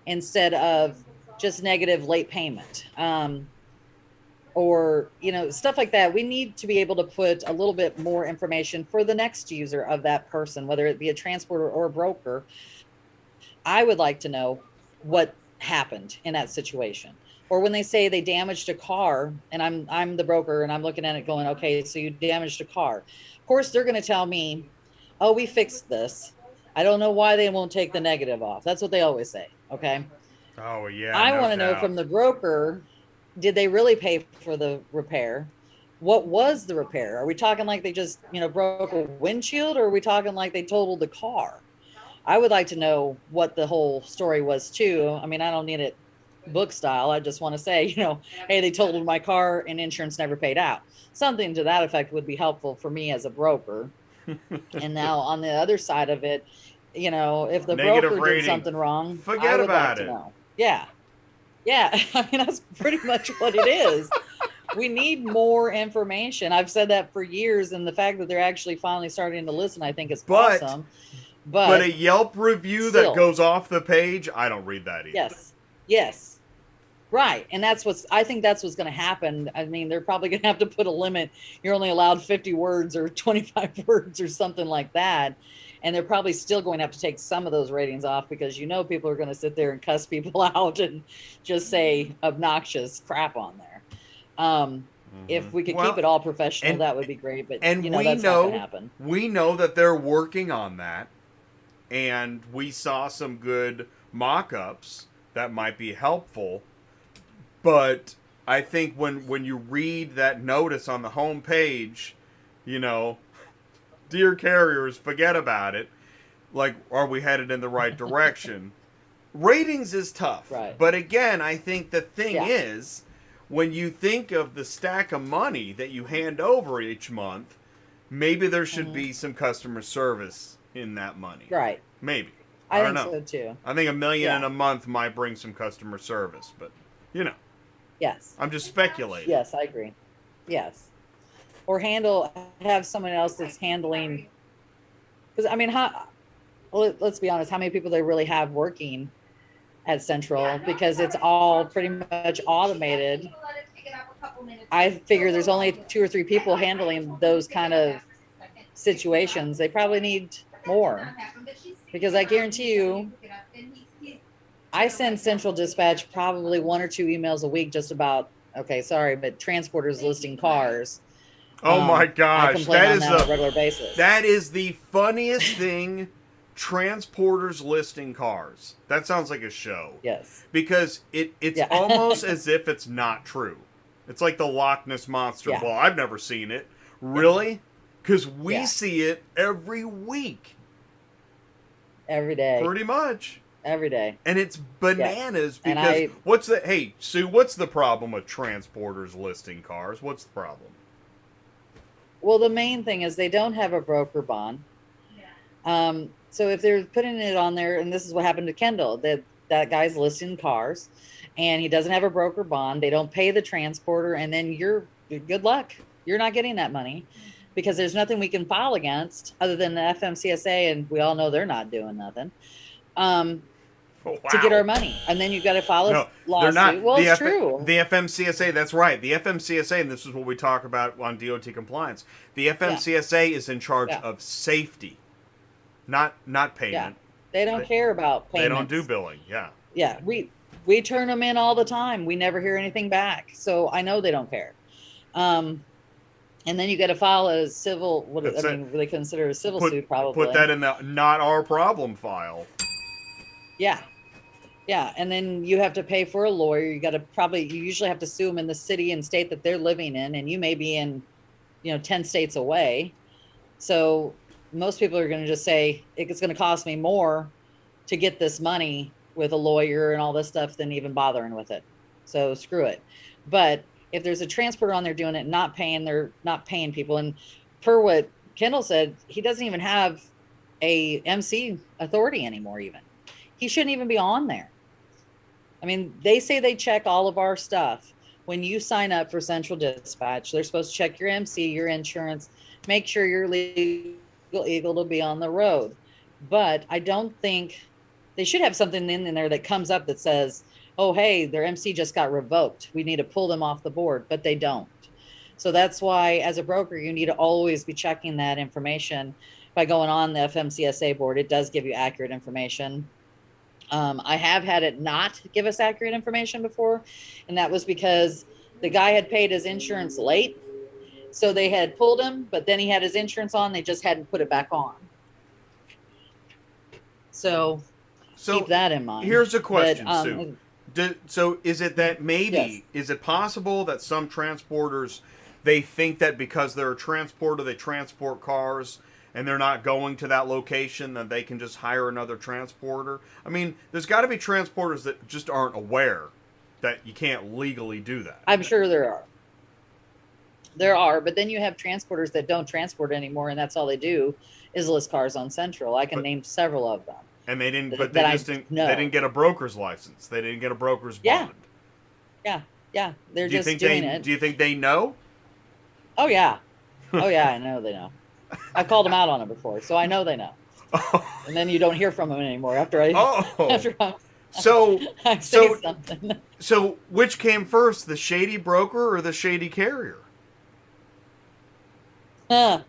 instead of just negative late payment. Or, stuff like that. We need to be able to put a little bit more information for the next user of that person, whether it be a transporter or a broker. I would like to know what happened in that situation. Or when they say they damaged a car and I'm the broker and I'm looking at it going, okay, so you damaged a car. Of course, they're going to tell me, oh, we fixed this. I don't know why they won't take the negative off. That's what they always say. Okay. Oh, yeah. I want to know from the broker, did they really pay for the repair? What was the repair? Are we talking like they just, broke a windshield, or are we talking like they totaled the car? I would like to know what the whole story was too. I mean, I don't need it book style. I just want to say, hey, they totaled my car and insurance never paid out. Something to that effect would be helpful for me as a broker. And now on the other side of it, if the negative broker rating. did something wrong, forget about it. Yeah. I mean, that's pretty much what it is. We need more information. I've said that for years, and the fact that they're actually finally starting to listen, I think is awesome. But a Yelp review that goes off the page, I don't read that either. Yes. Right. And I think that's what's going to happen. I mean, they're probably going to have to put a limit. You're only allowed 50 words or 25 words or something like that. And they're probably still going to have to take some of those ratings off because people are going to sit there and cuss people out and just say obnoxious crap on there. If we could keep it all professional, that would be great. But that's not going to happen. We know that they're working on that, and we saw some good mock-ups that might be helpful. But I think when you read that notice on the home page, dear carriers, forget about it. Like, are we headed in the right direction? Ratings is tough. Right. But again, I think the thing is, when you think of the stack of money that you hand over each month, maybe there should be some customer service in that money. Right. Maybe. I don't think know. so too. I think $1 million in a month might bring some customer service, but Yes. I'm just speculating. Yes, I agree. Yes. Or have someone else that's handling, because I mean, let's be honest, how many people they really have working at Central, because it's all pretty much automated. I figure there's only 2 or 3 people handling those kind of situations. They probably need more, because I guarantee you, I send Central Dispatch probably 1 or 2 emails a week just about, okay, sorry, but transporters listing cars. Oh my I gosh, complain on that on a regular basis. that is the funniest thing. Transporters listing cars. That sounds like a show. Yes. Because it's Yeah. almost as if it's not true. It's like the Loch Ness monster. Yeah. Well, I've never seen it. Really? Because we Yeah. see it every week. Every day. Pretty much. Every day. And it's bananas And because hey, Sue, what's the problem with transporters listing cars? What's the problem? Well, the main thing is they don't have a broker bond. So if they're putting it on there, and this is what happened to Kendall, that guy's listing cars and he doesn't have a broker bond, they don't pay the transporter, and then you're good luck. You're not getting that money, because there's nothing we can file against other than the FMCSA, and we all know they're not doing nothing. To get our money, and then you've got to file a lawsuit. They're not. Well, it's true. The FMCSA, that's right. The FMCSA, and this is what we talk about on DOT compliance. The FMCSA is in charge of safety, not payment. Yeah. They don't care about payments. They don't do billing. Yeah. Yeah, we turn them in all the time. We never hear anything back, so I know they don't care. And then you got to file a civil. What they consider a civil suit, probably. Put that in the not our problem file. Yeah. Yeah, and then you have to pay for a lawyer. You usually have to sue them in the city and state that they're living in, and you may be in, 10 states away. So most people are going to just say it's going to cost me more to get this money with a lawyer and all this stuff than even bothering with it. So screw it. But if there's a transporter on there doing it, they're not paying people. And per what Kendall said, he doesn't even have a MC authority anymore. Even he shouldn't even be on there. I mean, they say they check all of our stuff. When you sign up for Central Dispatch, they're supposed to check your MC, your insurance, make sure you're legal to be on the road. But I don't think they should have something in there that comes up that says, oh, hey, their MC just got revoked. We need to pull them off the board, but they don't. So that's why, as a broker, you need to always be checking that information by going on the FMCSA board. It does give you accurate information. I have had it not give us accurate information before, and that was because the guy had paid his insurance late. So they had pulled him, but then he had his insurance on. They just hadn't put it back on. So keep that in mind. Here's a question, Sue. So is it that is it possible that some transporters, they think that because they're a transporter, they transport cars, and they're not going to that location, that they can just hire another transporter? I mean, there's got to be transporters that just aren't aware that you can't legally do that. I'm sure there are. There are, but then you have transporters that don't transport anymore, and that's all they do is list cars on Central. I can name several of them. And they didn't, they didn't get a broker's license. They didn't get a broker's bond. Yeah. They're just doing it. Do you think they know? Oh yeah, I know they know. I've called them out on it before, so I know they know. Oh. And then you don't hear from them anymore after I. So I say something. So which came first, the shady broker or the shady carrier? I'm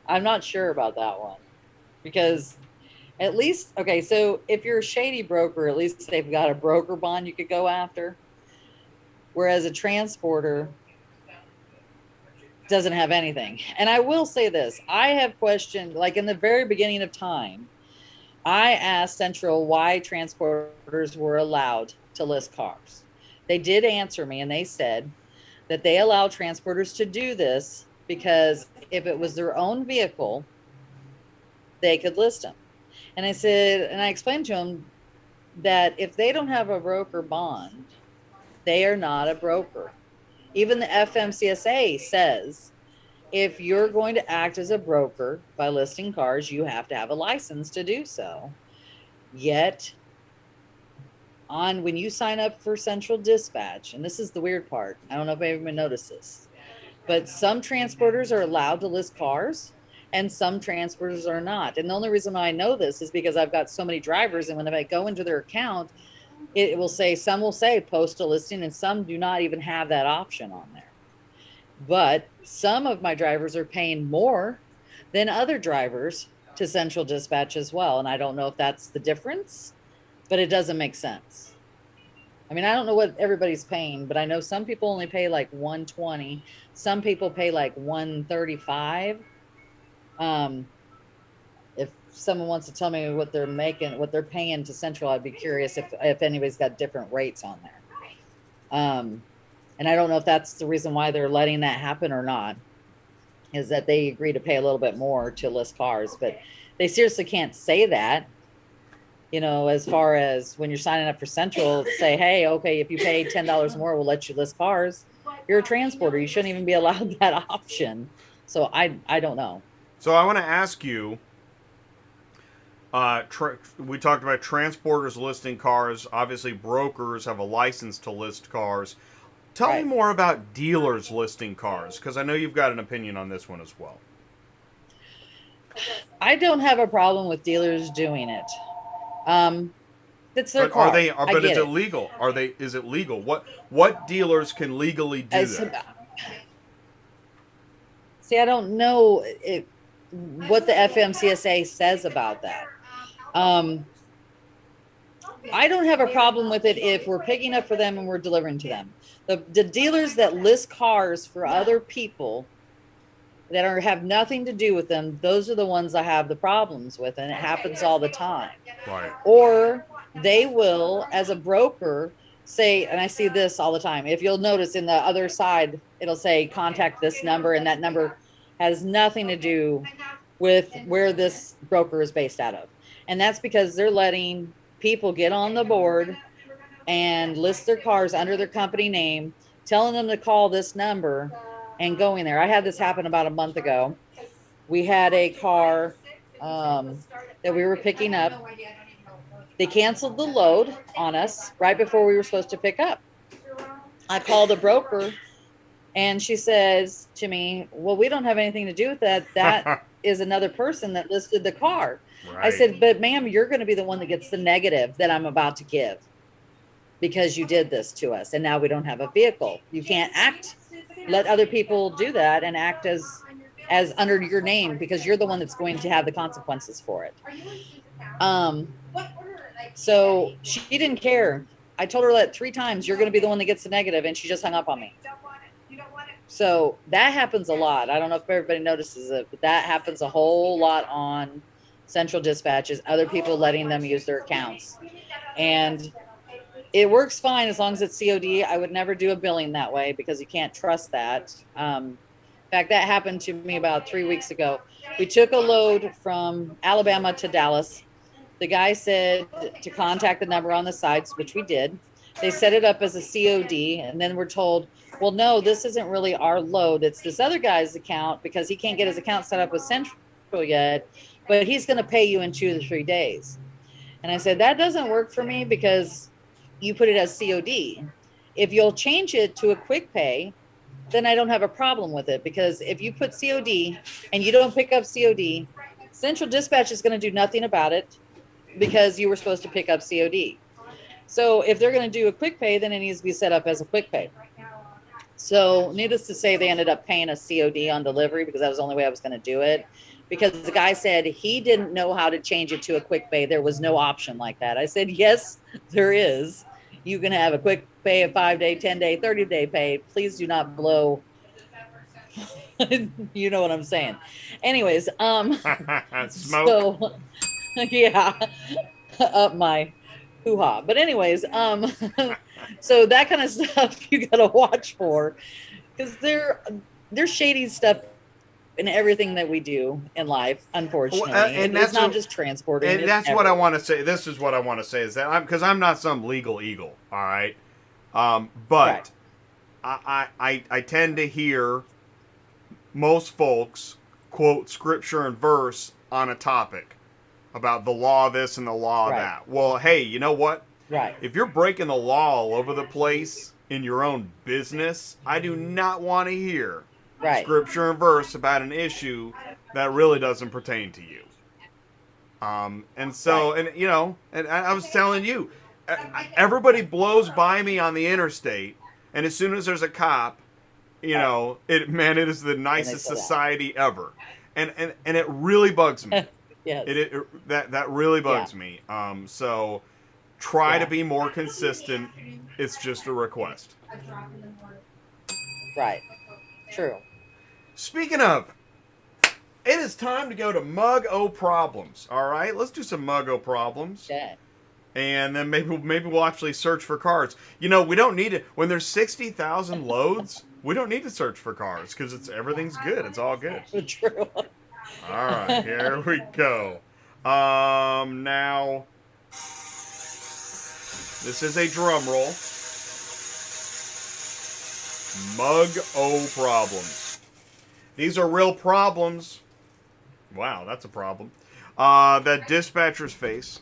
not sure about that one, because at least, okay, so if you're a shady broker, at least they've got a broker bond you could go after, whereas a transporter doesn't have anything. And I will say this, I have questioned, like in the very beginning of time, I asked Central why transporters were allowed to list cars. They did answer me, and they said that they allow transporters to do this because if it was their own vehicle, they could list them. And I said, and I explained to them that if they don't have a broker bond, they are not a broker. Even the FMCSA says if you're going to act as a broker by listing cars, you have to have a license to do so. Yet, when you sign up for Central Dispatch, and this is the weird part, I don't know if anyone noticed this, but some transporters are allowed to list cars and some transporters are not. And the only reason I know this is because I've got so many drivers, and when I go into their account, it will say, some will say post a listing, and some do not even have that option on there. But some of my drivers are paying more than other drivers to central dispatch as well. And I don't know if that's the difference, but it doesn't make sense. I mean, I don't know what everybody's paying, but I know some people only pay like 120. Some people pay like 135. If someone wants to tell me what they're making, what they're paying to central, I'd be curious if anybody's got different rates on there. And I don't know if that's the reason why they're letting that happen or not, is that they agree to pay a little bit more to list cars, but they seriously can't say that. You know, as far as when you're signing up for Central, say, hey, okay, if you pay $10 more, we'll let you list cars. You're a transporter. You shouldn't even be allowed that option. So I don't know. So I want to ask you, we talked about transporters listing cars. Obviously, brokers have a license to list cars. Tell me more about dealers listing cars, because I know you've got an opinion on this one as well. I don't have a problem with dealers doing it. It's their car. But is it legal? Is it legal? What dealers can legally do that? See, I don't know what the FMCSA says about that. I don't have a problem with it if we're picking up for them and we're delivering to them. The dealers that list cars for other people that have nothing to do with them, those are the ones I have the problems with, and it happens all the time. Right. Or they will, as a broker, say, and I see this all the time, if you'll notice in the other side, it'll say contact this number, and that number has nothing to do with where this broker is based out of. And that's because they're letting people get on the board and list their cars under their company name, telling them to call this number and going there. I had this happen about a month ago. We had a car that we were picking up. They canceled the load on us right before we were supposed to pick up. I called a broker and she says to me, well, we don't have anything to do with that. That is another person that listed the car. Right. I said, but ma'am, you're going to be the one that gets the negative that I'm about to give because you did this to us. And now we don't have a vehicle. You can't let other people do that and act as under your name, because you're the one that's going to have the consequences for it. So she didn't care. I told her that 3 times, you're going to be the one that gets the negative, and she just hung up on me. So that happens a lot. I don't know if everybody notices it, but that happens a whole lot on central dispatches, other people letting them use their accounts. And it works fine as long as it's COD. I would never do a billing that way because you can't trust that. In fact, that happened to me about 3 weeks ago. We took a load from Alabama to Dallas. The guy said to contact the number on the sides, which we did. They set it up as a COD, and then we're told, well, no, this isn't really our load. It's this other guy's account because he can't get his account set up with Central yet, but he's going to pay you in 2 to 3 days. And I said, that doesn't work for me because you put it as COD. If you'll change it to a quick pay, then I don't have a problem with it, because if you put COD and you don't pick up COD, Central Dispatch is going to do nothing about it because you were supposed to pick up COD. So if they're going to do a quick pay, then it needs to be set up as a quick pay. So needless to say, they ended up paying a COD on delivery because that was the only way I was going to do it. Because the guy said he didn't know how to change it to a quick pay. There was no option like that. I said, yes, there is. You can have a quick pay, a 5-day, 10-day, 30-day pay. Please do not blow. You know what I'm saying. Anyways, Smoke. So yeah, up my hoo-ha. But anyways, so that kind of stuff you got to watch for, because there's shady stuff in everything that we do in life, unfortunately. And that's not just transporting. And that's what I want to say. This is what I want to say, is that because I'm not some legal eagle, all right? But right. I tend to hear most folks quote scripture and verse on a topic about the law of this and the law of that. Well, hey, you know what? Right. If you're breaking the law all over the place in your own business, I do not want to hear scripture and verse about an issue that really doesn't pertain to you. And so, and you know, and I was telling you, everybody blows by me on the interstate, and as soon as there's a cop, you know, it is the nicest society ever, and it really bugs me. Yes. That really bugs me. So try to be more consistent. It's just a request. Right. True. Speaking of, it is time to go to Mug O Problems. All right, let's do some Mug O Problems. Okay. And then maybe we'll actually search for cars. You know, we don't need it when there's 60,000 loads. We don't need to search for cars because everything's good. It's all good. True. All right, here we go. Now this is a drum roll. Mug O Problems. These are real problems. Wow, that's a problem. That dispatchers face.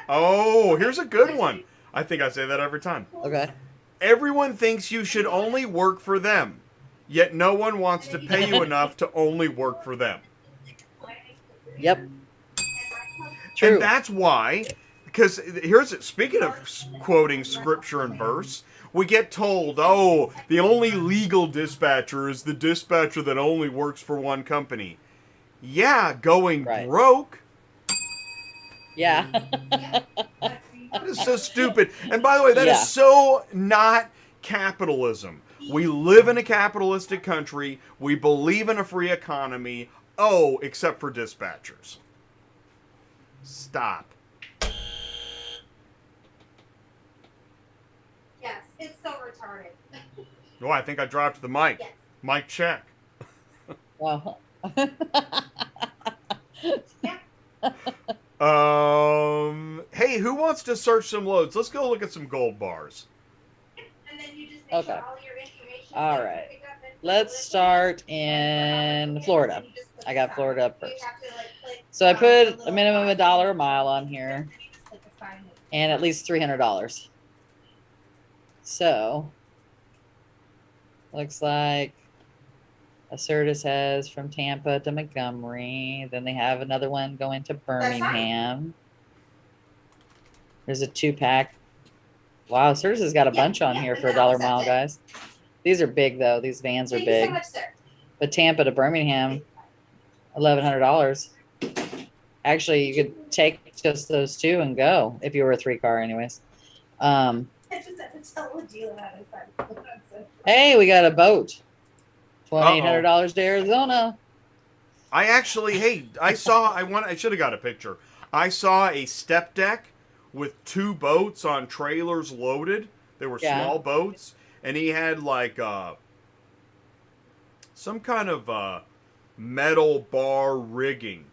Oh, here's a good one. I think I say that every time. Okay. Everyone thinks you should only work for them, yet no one wants to pay you enough to only work for them. Yep. True. And that's why, because speaking of quoting scripture and verse, we get told, oh, the only legal dispatcher is the dispatcher that only works for one company. Yeah, going broke. Yeah. That is so stupid. And by the way, that is so not capitalism. We live in a capitalistic country. We believe in a free economy. Oh, except for dispatchers. Stop. Yes, it's so retarded. Oh, I think I dropped the mic. Yes. Mic check. Well. Hey, who wants to search some loads? Let's go look at some gold bars. And then you just make sure all your information. All right. Let's start in Florida. I got Florida up first. So I put a minimum of $1 a mile on here, and at least $300. So looks like Acertus has from Tampa to Montgomery. Then they have another one going to Birmingham. There's a 2-pack. Wow, Acertus has got a bunch on here for $1 a mile, guys. These are big, though. These vans are big. But Tampa to Birmingham, $1,100. Actually, you could take just those two and go if you were a 3-car anyways. Hey, we got a boat. $2,800 to Arizona. I actually, I should have got a picture. I saw a step deck with 2 boats on trailers loaded. They were small boats, and he had like some kind of metal bar rigging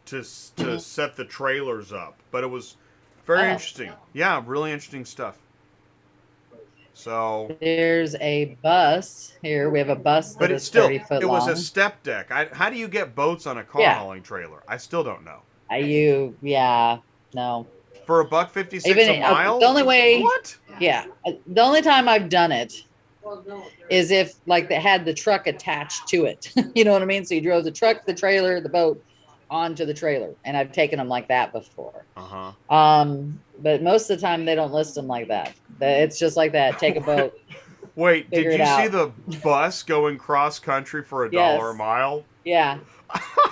to set the trailers up. But it was very interesting. Yeah, really interesting stuff. So there's a bus here. We have a bus that is 30 foot long. It was a step deck. How do you get boats on a car hauling trailer? I still don't know. No. For $1.56 a mile? The only way. What? Yeah. The only time I've done it is if like they had the truck attached to it. You know what I mean? So you drove the truck, the trailer, the boat onto the trailer, and I've taken them like that before. But most of the time they don't list them like that. It's just like that. Take a boat. Wait, did you see the bus going cross country for $1 a mile? Yeah.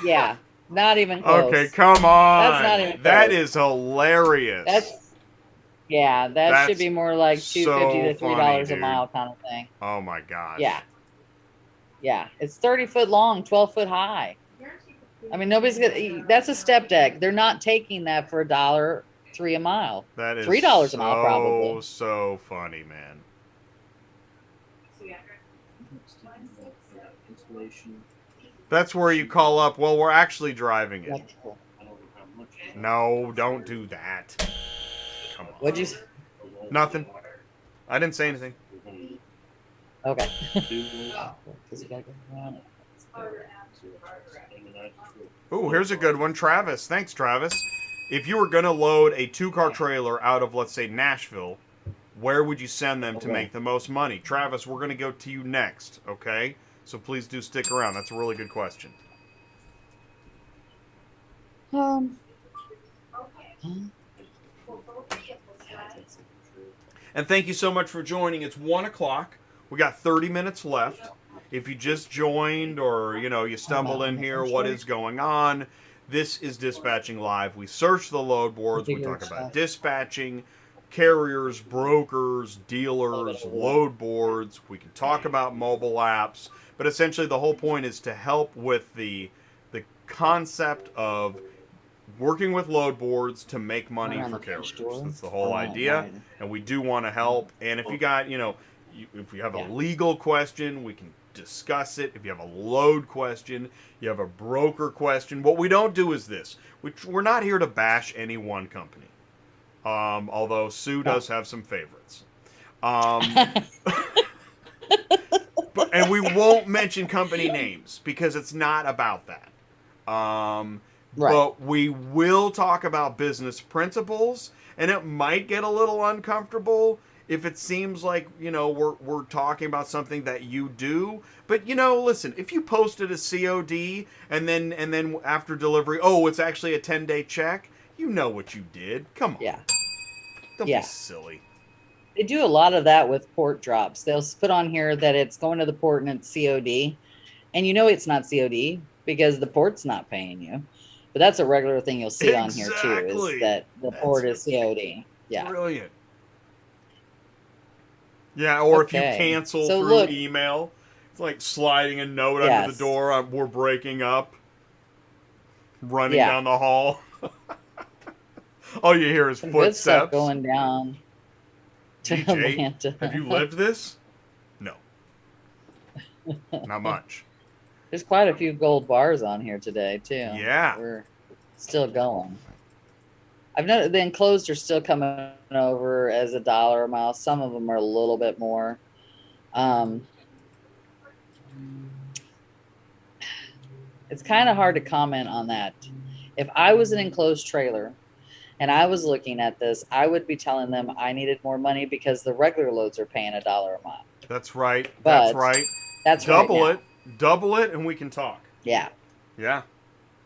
Yeah. Not even close. Okay, come on. That's not even close. That is hilarious. That should be more like $2.50 to $3 a mile kind of thing. Oh my gosh. Yeah. Yeah. It's 30 foot long, 12 foot high. I mean, that's a step deck. They're not taking that for $1.03 a mile. That is $3 a mile, probably. So funny, man. That's where you call up. Well, we're actually driving it. No, don't do that. Come on. What'd you say? Nothing. I didn't say anything. Okay. Ooh, here's a good one. Travis. Thanks, Travis. If you were going to load a 2-car trailer out of, let's say, Nashville, where would you send them to make the most money? Travis, we're going to go to you next, okay? So please do stick around. That's a really good question. And thank you so much for joining. It's 1 o'clock. We got 30 minutes left. If you just joined or, you stumbled in here, what is going on? This is Dispatching Live. We search the load boards. We talk about dispatching, carriers, brokers, dealers, load boards. We can talk about mobile apps. But essentially the whole point is to help with the concept of working with load boards to make money for carriers. That's the whole idea. And we do want to help. And if you got, if you have a legal question, we can discuss it. If you have a load question, you have a broker question. What we don't do is this. We're not here to bash any one company. Although Sue does have some favorites. And we won't mention company names because it's not about that. Right. But we will talk about business principles, and it might get a little uncomfortable if it seems like, we're talking about something that you do. But, listen, if you posted a COD and then after delivery, it's actually a 10-day check, you know what you did. Come on. Yeah. Don't be silly. They do a lot of that with port drops. They'll put on here that it's going to the port and it's COD. And it's not COD because the port's not paying you. But that's a regular thing you'll see on here too, is that the port is COD. Yeah. Brilliant. Yeah, or if you cancel through email, it's like sliding a note under the door, we're breaking up, running down the hall. All you hear is Some footsteps. good stuff going down to Atlanta. Have you lived this? No. Not much. There's quite a few gold bars on here today, too. Yeah. We're still going. I've noticed the enclosed are still coming over as $1 a mile. Some of them are a little bit more. It's kind of hard to comment on that. If I was an enclosed trailer and I was looking at this, I would be telling them I needed more money because the regular loads are paying $1 a mile. That's right. But that's right. That's double right it. Double it, and we can talk. Yeah. Yeah.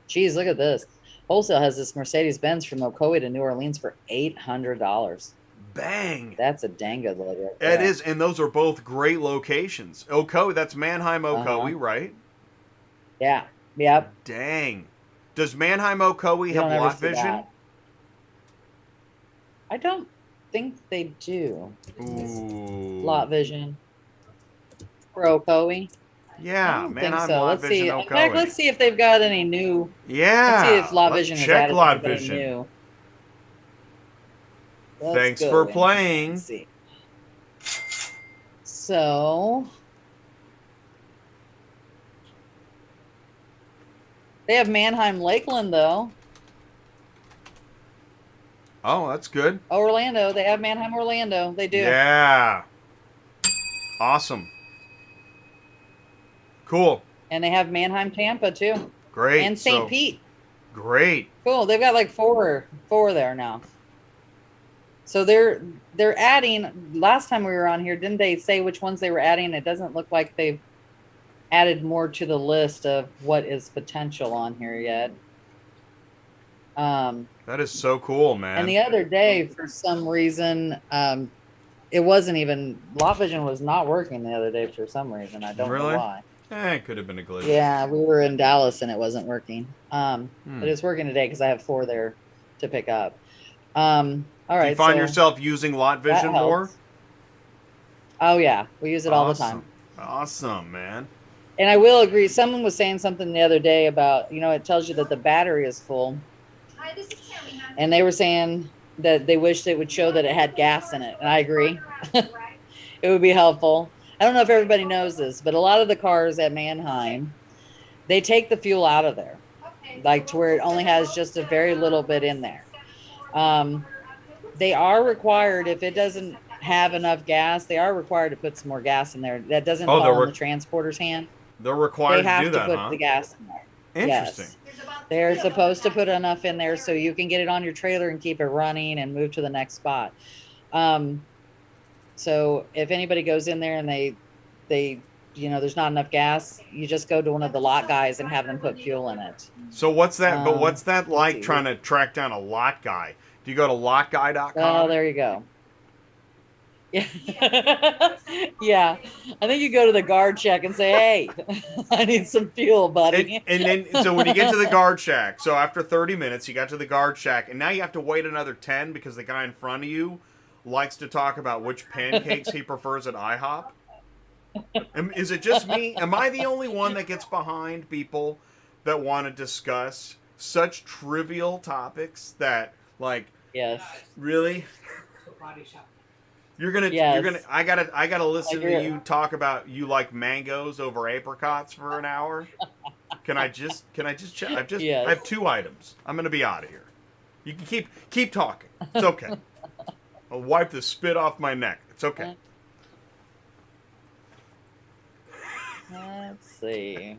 Geez, look at this. Wholesale has this Mercedes-Benz from Ocoee to New Orleans for $800. Bang. That's a dang good load right there. It is, and those are both great locations. Ocoee, that's Manheim Ocoee, right? Yeah. Yep. Dang. Does Manheim Ocoee have LotVision? I don't think they do. Ooh. LotVision for Ocoee. Yeah, I don't Manheim think so. Let's see. LotVision In fact, let's see if they've got any new. Yeah. Let's see if LotVision has check added LotVision. new. Thanks for playing. Let's see. So they have Manheim Lakeland though. Oh, that's good. Orlando. They have Manheim Orlando. They do. Yeah. Awesome. Cool. And they have Manheim Tampa too. Great. And St. Pete. Great. Cool. They've got like four there now. So they're adding. Last time we were on here, didn't they say which ones they were adding? It doesn't look like they've added more to the list of what is potential on here yet. That is so cool, man. And the other day, for some reason, it wasn't even LotVision was not working the other day for some reason. I don't know why. It could have been a glitch. Yeah, we were in Dallas and it wasn't working. But it's working today because I have 4 there to pick up. All right. Do you find yourself using LotVision more? Oh yeah, we use it all the time. Awesome, man. And I will agree. Someone was saying something the other day about, it tells you that the battery is full. Hi, this is Tammy. And they were saying that they wish it would show that it had gas in it. And I agree. It would be helpful. I don't know if everybody knows this, but a lot of the cars at Manheim, they take the fuel out of there, like to where it only has just a very little bit in there. They are required, if it doesn't have enough gas, they are required to put some more gas in there. That doesn't fall in the transporter's hand. They're required to do that, They have to put the gas in there. Interesting. Yes. They're supposed to put enough in there so you can get it on your trailer and keep it running and move to the next spot. So if anybody goes in there and they there's not enough gas, you just go to one of the lot guys and have them put fuel in it. So what's that? But what's that let's like see. trying to track down a lot guy? Do you go to lotguy.com? Oh, there you go. Yeah. Yeah. I think you go to the guard shack and say, hey, I need some fuel, buddy. And then, so when you get to the guard shack, so after 30 minutes, you got to the guard shack, and now you have to wait another 10 because the guy in front of you likes to talk about which pancakes he prefers at IHOP. Is it just me? Am I the only one that gets behind people that want to discuss such trivial topics that, like, Yes. really? You're gonna, Yes. I gotta listen I to agree. you talk about you like mangoes over apricots for an hour. Can I just check? Yes. I have 2 items. I'm gonna be out of here. You can keep talking. It's okay. I'll wipe the spit off my neck. It's okay. Let's see.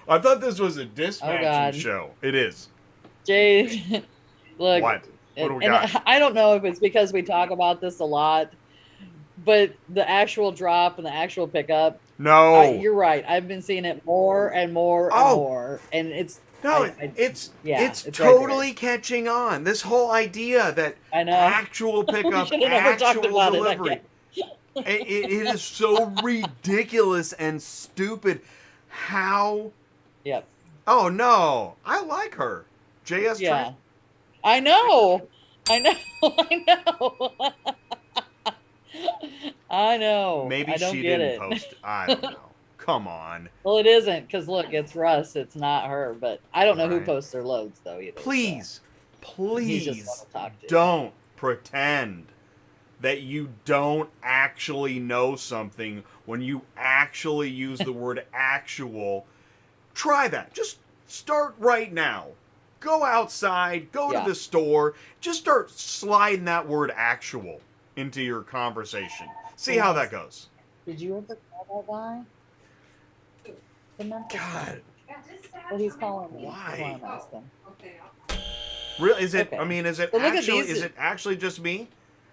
I thought this was a dispatching God. show. It is. Jay, look. What? What do we and got? I don't know if it's because we talk about this a lot, but the actual drop and the actual pickup. No. You're right. I've been seeing it more and more and more, and it's No, it's it's right totally there. catching on. This whole idea that I know. actual pickup, should've never talked actual about it delivery. again. It is so ridiculous and stupid. How? Yep. Oh no, I like her. JS. Yeah. Trent? I know. I know. I know. Maybe I don't she get didn't it. post. I don't know. Come on. Well, it isn't because look, it's Russ. It's not her. But I don't know who Right. posts their loads though either. Please, He's just please fun to talk to. don't pretend that you don't actually know something when you actually use the word actual. Try that. Just start right now. Go outside, go Yeah. to the store, just start sliding that word actual into your conversation. See how that goes. Did you ever call that guy? The Memphis God, guy. Well, he's calling me. Why? That's why I'm asking. really? Is it? Okay. I mean, is it But look at actually? these- Is it actually just me?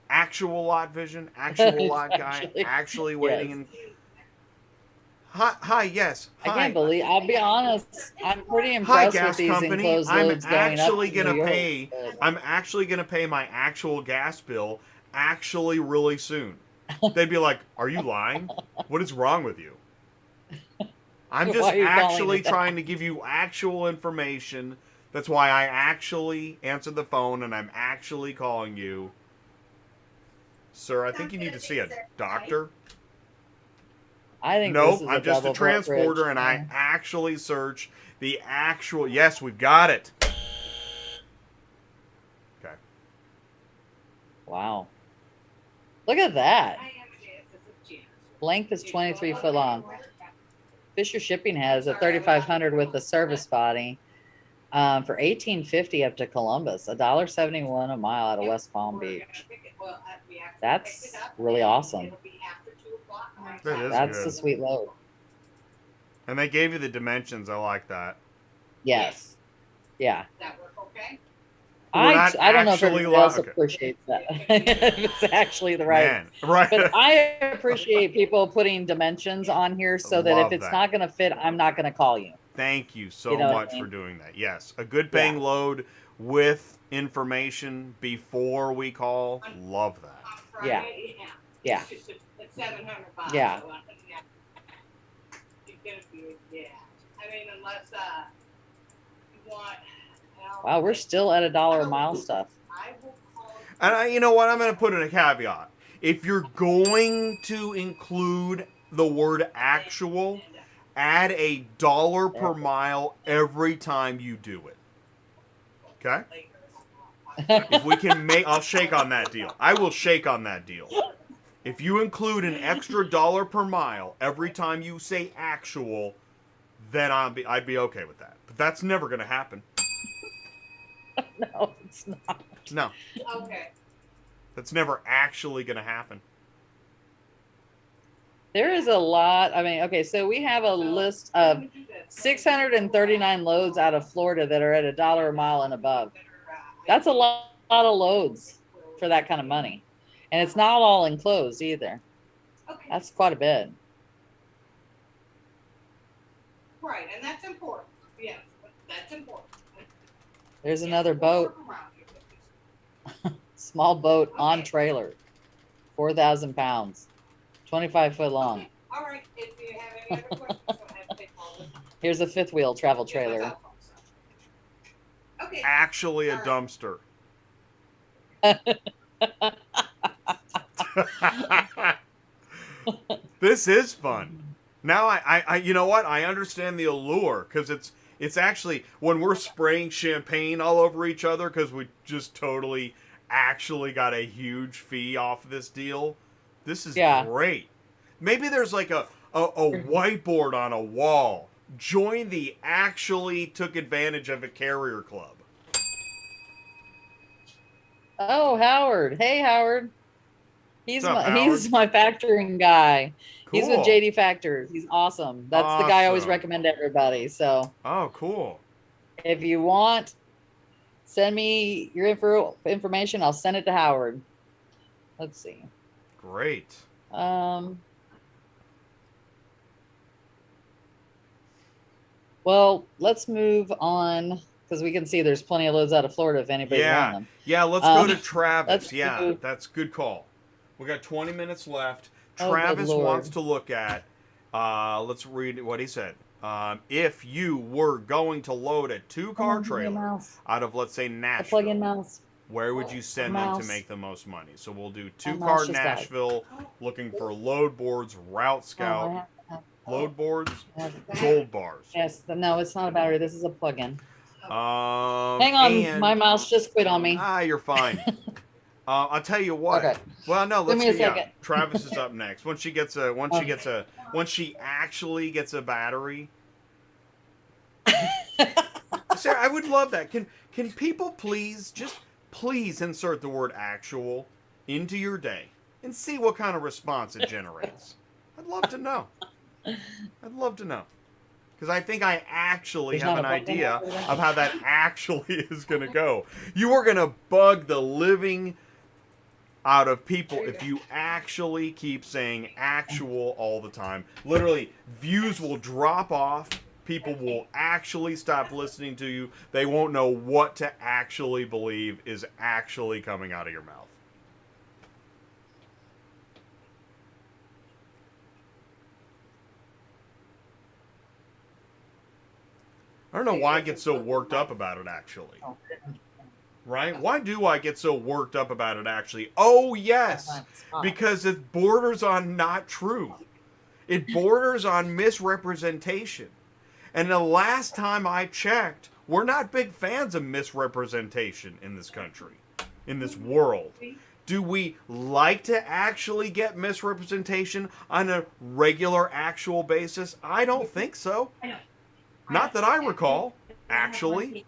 Actual LotVision, actual It's lot guy, actually waiting yes. in. Hi, yes. I Hi. can't believe. I'll be honest. I'm pretty Hi, impressed gas with these company. enclosed I'm loads going up actually to gonna New York, pay. but- I'm actually gonna pay my actual gas bill actually really soon. They'd be like, "Are you lying? What is wrong with you?" I'm just Why are you calling actually it that? trying to give you actual information. That's why I actually answered the phone and I'm actually calling you. Sir, I think you need to see a doctor. I think Nope, this is I'm just a double transporter brokerage. and I actually search the actual. Yes, we've got it. Okay. Wow. Look at that. Length is 23 foot long. Fisher Shipping has a 3,500 with a service body for $18.50 up to Columbus. $1.71 a mile out of West Palm Beach. That's really awesome. That is That's good. a sweet load. And they gave you the dimensions. I like that. Yes. Yeah. We're not I don't know if actually everybody else okay. appreciates that. If it's actually the right. Man, right. But I appreciate people putting dimensions on here so that Love if it's that. not going to fit, I'm not going to call you. Thank you so You know what I much for mean? doing that. Yes, a good paying load with information before we call. Love that. Yeah. Yeah. It's $700. Yeah. It's gonna be, yeah. I mean, unless you want. Wow, we're still at $1 a mile stuff. I will call. And you know what? I'm going to put in a caveat. If you're going to include the word actual, add $1 per mile every time you do it. Okay? If we can make, I'll shake on that deal. I will shake on that deal. If you include an extra $1 per mile every time you say actual, then I'd be okay with that. But that's never going to happen. No, it's not. No, Okay. that's never actually going to happen. There is a lot. I mean, okay, so we have a list of 639 loads out of Florida that are at $1 a mile and above. That's a lot of loads for that kind of money. And it's not all enclosed either. That's quite a bit. right, and that's important. Yes, that's important. There's Yeah, another we'll boat, work around you. small boat on Okay. trailer, 4,000 pounds, 25 foot long. Okay. All right. If you have any other questions, don't hesitate to call this number. Here's a fifth wheel travel Here's my trailer. cell phone, so. Okay. Actually, a All right. dumpster. This is fun. Now I you know what? I understand the allure because it's actually when we're spraying champagne all over each other because we just totally actually got a huge fee off this deal. This is Yeah. great. Maybe there's like a whiteboard on a wall. Join the actually took advantage of a carrier club. Oh, Howard. Hey, Howard. He's What's up, he's my factoring guy. Cool. He's with JD Factors. He's awesome. That's the guy I always Awesome. recommend to everybody. So Oh, cool. if you want, send me your information. I'll send it to Howard. Let's see. Great. Well, let's move on because we can see there's plenty of loads out of Florida if anybody's Yeah. wanting them. Yeah, let's go to let's Travis. Yeah, do- that's good call. We got 20 minutes left. Oh, good Travis Lord. wants to look at, let's read what he said. If you were going to load a two-car trailer out of, let's say, Plug-in Nashville, mouse. where would you send them to Mouse. make the most money? So we'll do mouse two-car just died. Nashville, looking for load boards, Route Oh, Scout, load boards, I have- gold bars. Yes, no, it's not a battery. This is a plug-in. Hang Hang on, my mouse just quit on me. You're fine. I'll tell you what. Okay. Well, no, Give let's me a see. Yeah, second. Travis is up next. Once she actually gets a battery. Sarah, I would love that. Can people please insert the word actual into your day and see what kind of response it generates? I'd love to know. Because I think I actually There's have not an a button idea over there? of how that actually is going to go. You are going to bug the living out of people if you actually keep saying actual all the time. Literally, views will drop off. People will actually stop listening to you. They won't know what to actually believe is actually coming out of your mouth. I don't know why I get so worked up about it, actually. Right? Why do I get so worked up about it, actually? Oh, yes. Because it borders on not true. It borders on misrepresentation. And the last time I checked, we're not big fans of misrepresentation in this country, in this world. Do we like to actually get misrepresentation on a regular, actual basis? I don't think so. Not that I recall, actually.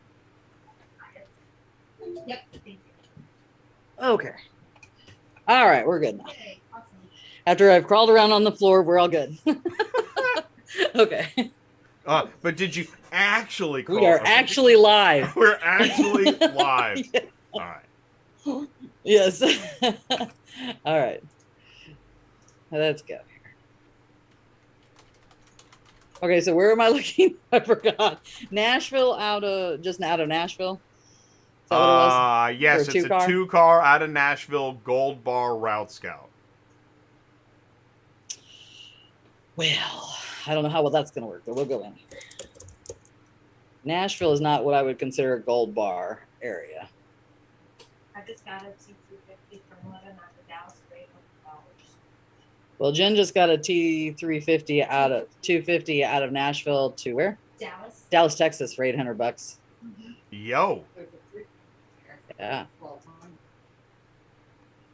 Yep. Thank you. Okay. All right, we're good now. Okay, awesome. After I've crawled around on the floor, we're all good. Okay. But did you actually call? We are actually live. We're actually live. Yeah. All right. Yes. All right. Let's go. Okay, so where am I looking? I forgot. Nashville just out of Nashville. Is that what it was? Yes, For a it's a two-car? two-car out of Nashville Gold Bar Route Scout. Well, I don't know how well that's going to work, but we'll go in. Nashville is not what I would consider a gold bar area. I just got a T250 from London out of Dallas for $800. Well, Jen just got a T350 out of 250 out of Nashville to where? Dallas. Dallas, Texas for $800. Mm-hmm. Yo. Yeah.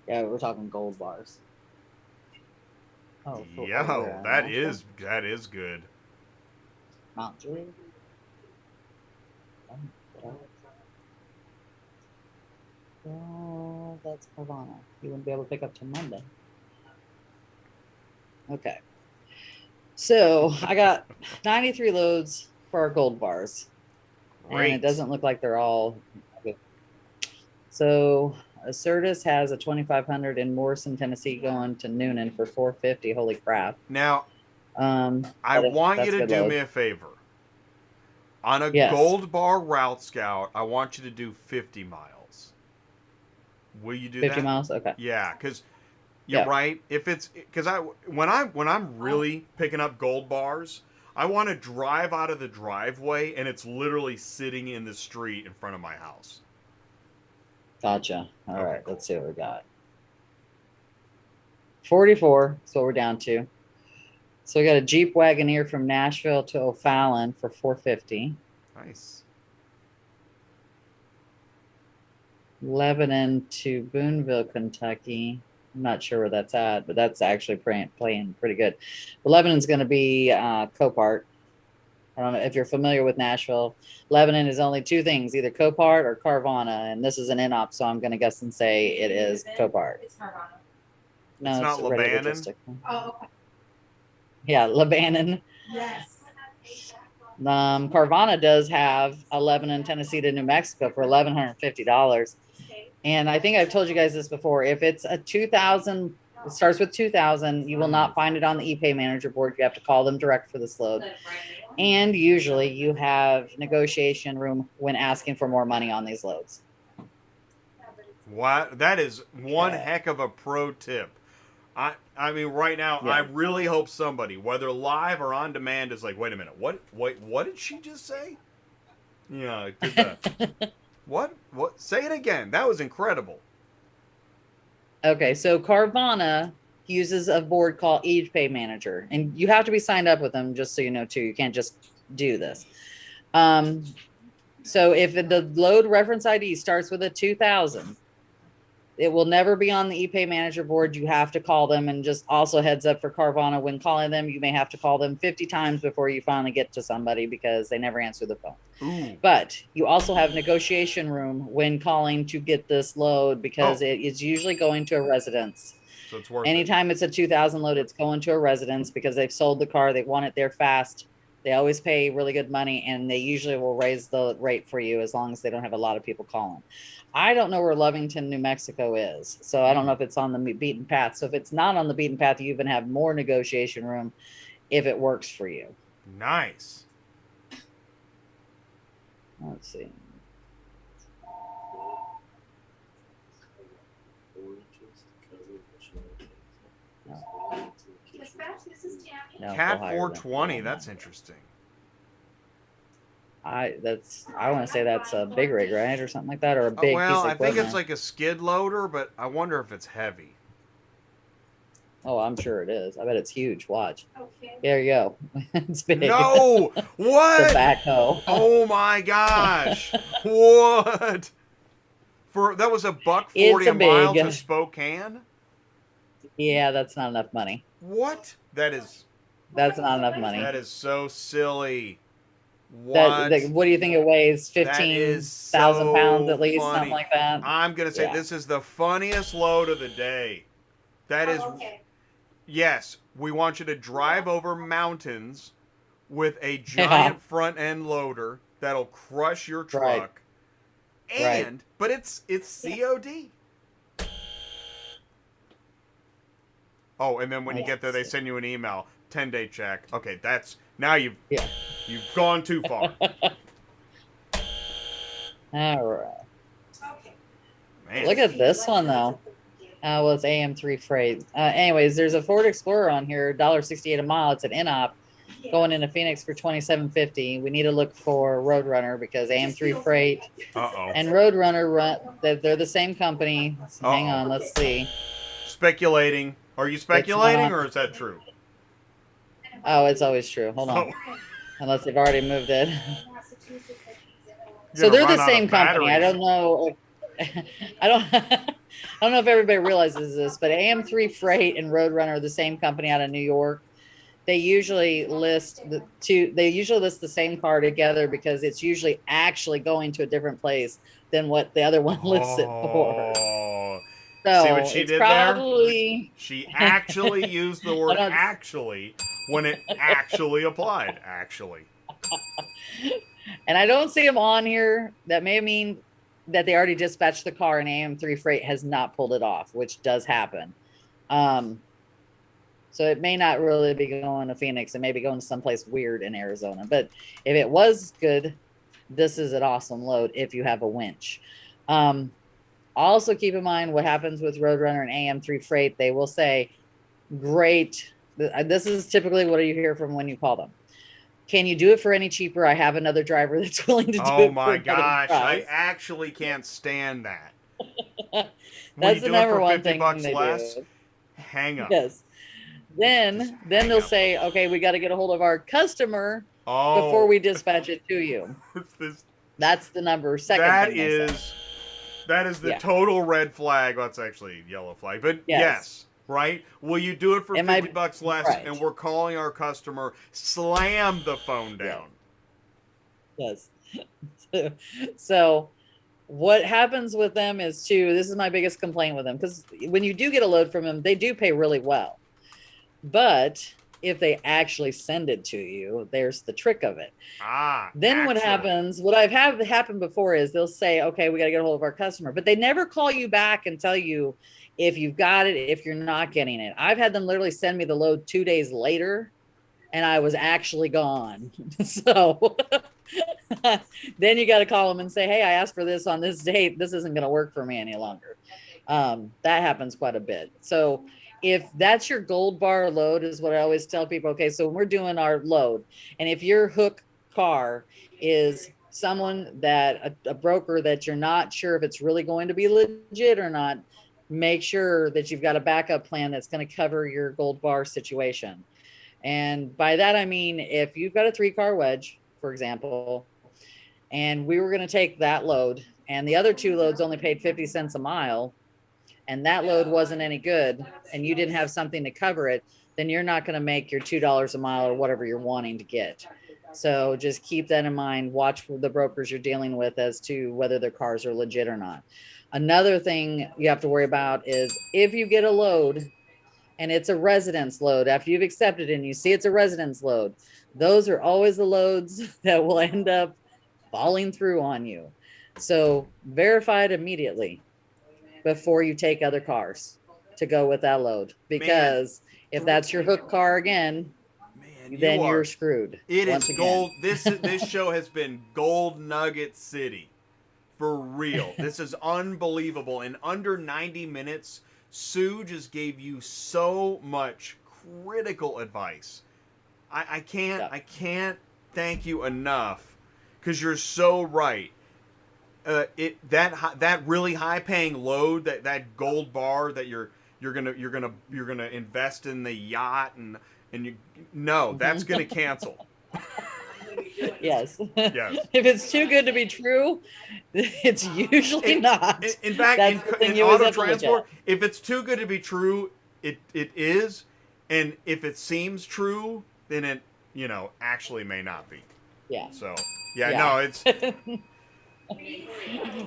Yeah, we're talking gold bars. Oh, cool. Yo, that is good. Mount Juliet. Oh, that's Carvana. You wouldn't be able to pick up till Monday. Okay. So I got 93 loads for our gold bars. Great. And it doesn't look like they're all good. So Assertus has a 2500 in Morrison, Tennessee going to Noonan for 450. Holy crap. Now, I But want you that's to good do load. me a favor. On a Yes. Gold Bar Route Scout, I want you to do 50 miles. Will you do 50 that? miles? Okay. Yeah, because you're Yeah. right. If it's because when I'm really picking up gold bars, I want to drive out of the driveway and it's literally sitting in the street in front of my house. Gotcha. All Okay, right. cool. Let's see what we got. 44. That's what we're down to. So we got a Jeep Wagoneer from Nashville to O'Fallon for $450. Nice. Lebanon to Boonville, Kentucky. I'm not sure where that's at, but that's actually playing pretty good. But Lebanon's going to be Copart. I don't know if you're familiar with Nashville. Lebanon is only two things, either Copart or Carvana, and this is an in-op, so I'm going to guess and say it is Copart. It's Carvana. No, It's not Ready Lebanon? Logistic. Oh, okay. Yeah, Lebanon. Yes. Carvana does have a Lebanon, Tennessee to New Mexico for $1,150. And I think I've told you guys this before. If it's a 2000, it starts with 2000, you will not find it on the ePay manager board. You have to call them direct for this load. And usually you have negotiation room when asking for more money on these loads. What? That is one Okay. heck of a pro tip. I mean, right now, Yeah. I really hope somebody, whether live or on demand, is like, wait a minute, what did she just say? Yeah, I did that. What? Say it again. That was incredible. Okay, so Carvana uses a board called ePay Manager, and you have to be signed up with them, just so you know, too. You can't just do this. So if the load reference ID starts with a 2000, it will never be on the ePay Manager board. You have to call them, and just also heads up for Carvana, when calling them, you may have to call them 50 times before you finally get to somebody because they never answer the phone. Ooh. But you also have negotiation room when calling to get this load because it is usually going to a residence. So it's worth Anytime it's a 2000 load, it's going to a residence because they've sold the car. They want it there fast. They always pay really good money, and they usually will raise the rate for you as long as they don't have a lot of people calling. I don't know where Lovington, New Mexico is, so I don't know if it's on the beaten path. So if it's not on the beaten path, you even have more negotiation room if it works for you. it. Nice. Let's see. Dispatch, this is Tammy. No, Cat go higher 420. than- That's interesting. I want to say that's a big rig, right, or something like that, or a big Well, piece of I think equipment. it's like a skid loader, but I wonder if it's heavy. Oh, I'm sure it is. I bet it's huge. Watch. Okay. There you go. It's big. No! It's a What? backhoe. Oh my gosh! What? That was $1.40 It's a a mile big- to Spokane? Yeah, that's not enough money. What? That's not enough money. That is so silly. What? What do you think it weighs? That is 15,000 pounds so at least, funny. something like that. I'm gonna say Yeah. this is the funniest load of the day. That is, Oh, okay. yes, we want you to drive over mountains with a giant front end loader that'll crush your truck. Right. And but it's COD. Oh, and then when you get there, they send you an email, 10-day check. Okay, that's now you've gone too far. All right. Okay. Man. Look at this one though. Well, it's AM3 freight. Anyways, there's a Ford Explorer on here, $1.68 a mile. It's an in-op going into Phoenix for $27.50. We need to look for Roadrunner because AM3 freight Uh-oh. and Roadrunner they're the same company. So hang Uh-oh. on, let's see. Speculating. Are you speculating or is that true? Oh, it's always true. Hold on. Oh. Unless they've already moved it. You're So gonna they're run the out of same company. I batteries. don't know. I don't know if everybody realizes this, but AM3 Freight and Roadrunner are the same company out of New York. They usually list the same car together because it's usually actually going to a different place than what the other one lists it for. Oh. So See what she it's did probably She actually used the word Hold on. actually when it actually applied. Actually. and I don't see them on here. That may mean that they already dispatched the car and AM3 Freight has not pulled it off, which does happen. So it may not really be going to Phoenix. It may be going to someplace weird in Arizona. But if it was good, this is an awesome load if you have a winch. Also keep in mind what happens with Roadrunner and AM3 Freight. They will say, great. This is typically what you hear from when you call them. Can you do it for any cheaper? I have another driver that's willing to do Oh it for my another gosh, I price. actually can't stand that. That's the do it number for one 50 thing bucks they less? do. Hang up. Yes. Just Then hang they'll up. say, okay, we got to get a hold of our customer Oh, before we dispatch it to you. That's the second thing they say. That is the Yeah. total red flag. Well, that's actually yellow flag, but yes, right? Will you do it for 50 bucks less? right. And we're calling our customer. Slam the phone down. Yes. So what happens with them is this is my biggest complaint with them, because when you do get a load from them, they do pay really well. But if they actually send it to you, there's the trick of it. Then what happens, what I've had happen before is they'll say, okay, we got to get a hold of our customer, but they never call you back and tell you if you've got it, if you're not getting it. I've had them literally send me the load 2 days later and I was actually gone. So then you got to call them and say, hey, I asked for this on this date. This isn't going to work for me any longer. That happens quite a bit. So if that's your gold bar load, is what I always tell people. Okay, so when we're doing our load, and if your hook car is someone that a broker that you're not sure if it's really going to be legit or not, make sure that you've got a backup plan that's going to cover your gold bar situation. And by that, I mean, if you've got a 3-car wedge, for example, and we were going to take that load and the other 2 loads only paid 50 cents a mile, and that load wasn't any good, and you didn't have something to cover it, then you're not going to make your $2 a mile or whatever you're wanting to get. So just keep that in mind. Watch the brokers you're dealing with as to whether their cars are legit or not. Another thing you have to worry about is if you get a load and it's a residence load, after you've accepted it and you see it's a residence load, those are always the loads that will end up falling through on you. So verify it immediately before you take other cars to go with that load, because if that's your hook car again, then you're screwed. It is gold. This show has been Gold Nugget City. For real. This is unbelievable. In under 90 minutes, Sue just gave you so much critical advice. I can't thank you enough, because you're so right. That really high paying load, that gold bar that you're gonna invest in the yacht and that's gonna cancel. Yes. Yes. If it's too good to be true, it's usually not. In fact, in auto transport, if it's too good to be true, it is, and if it seems true, then it actually may not be. Yeah. So no, it's.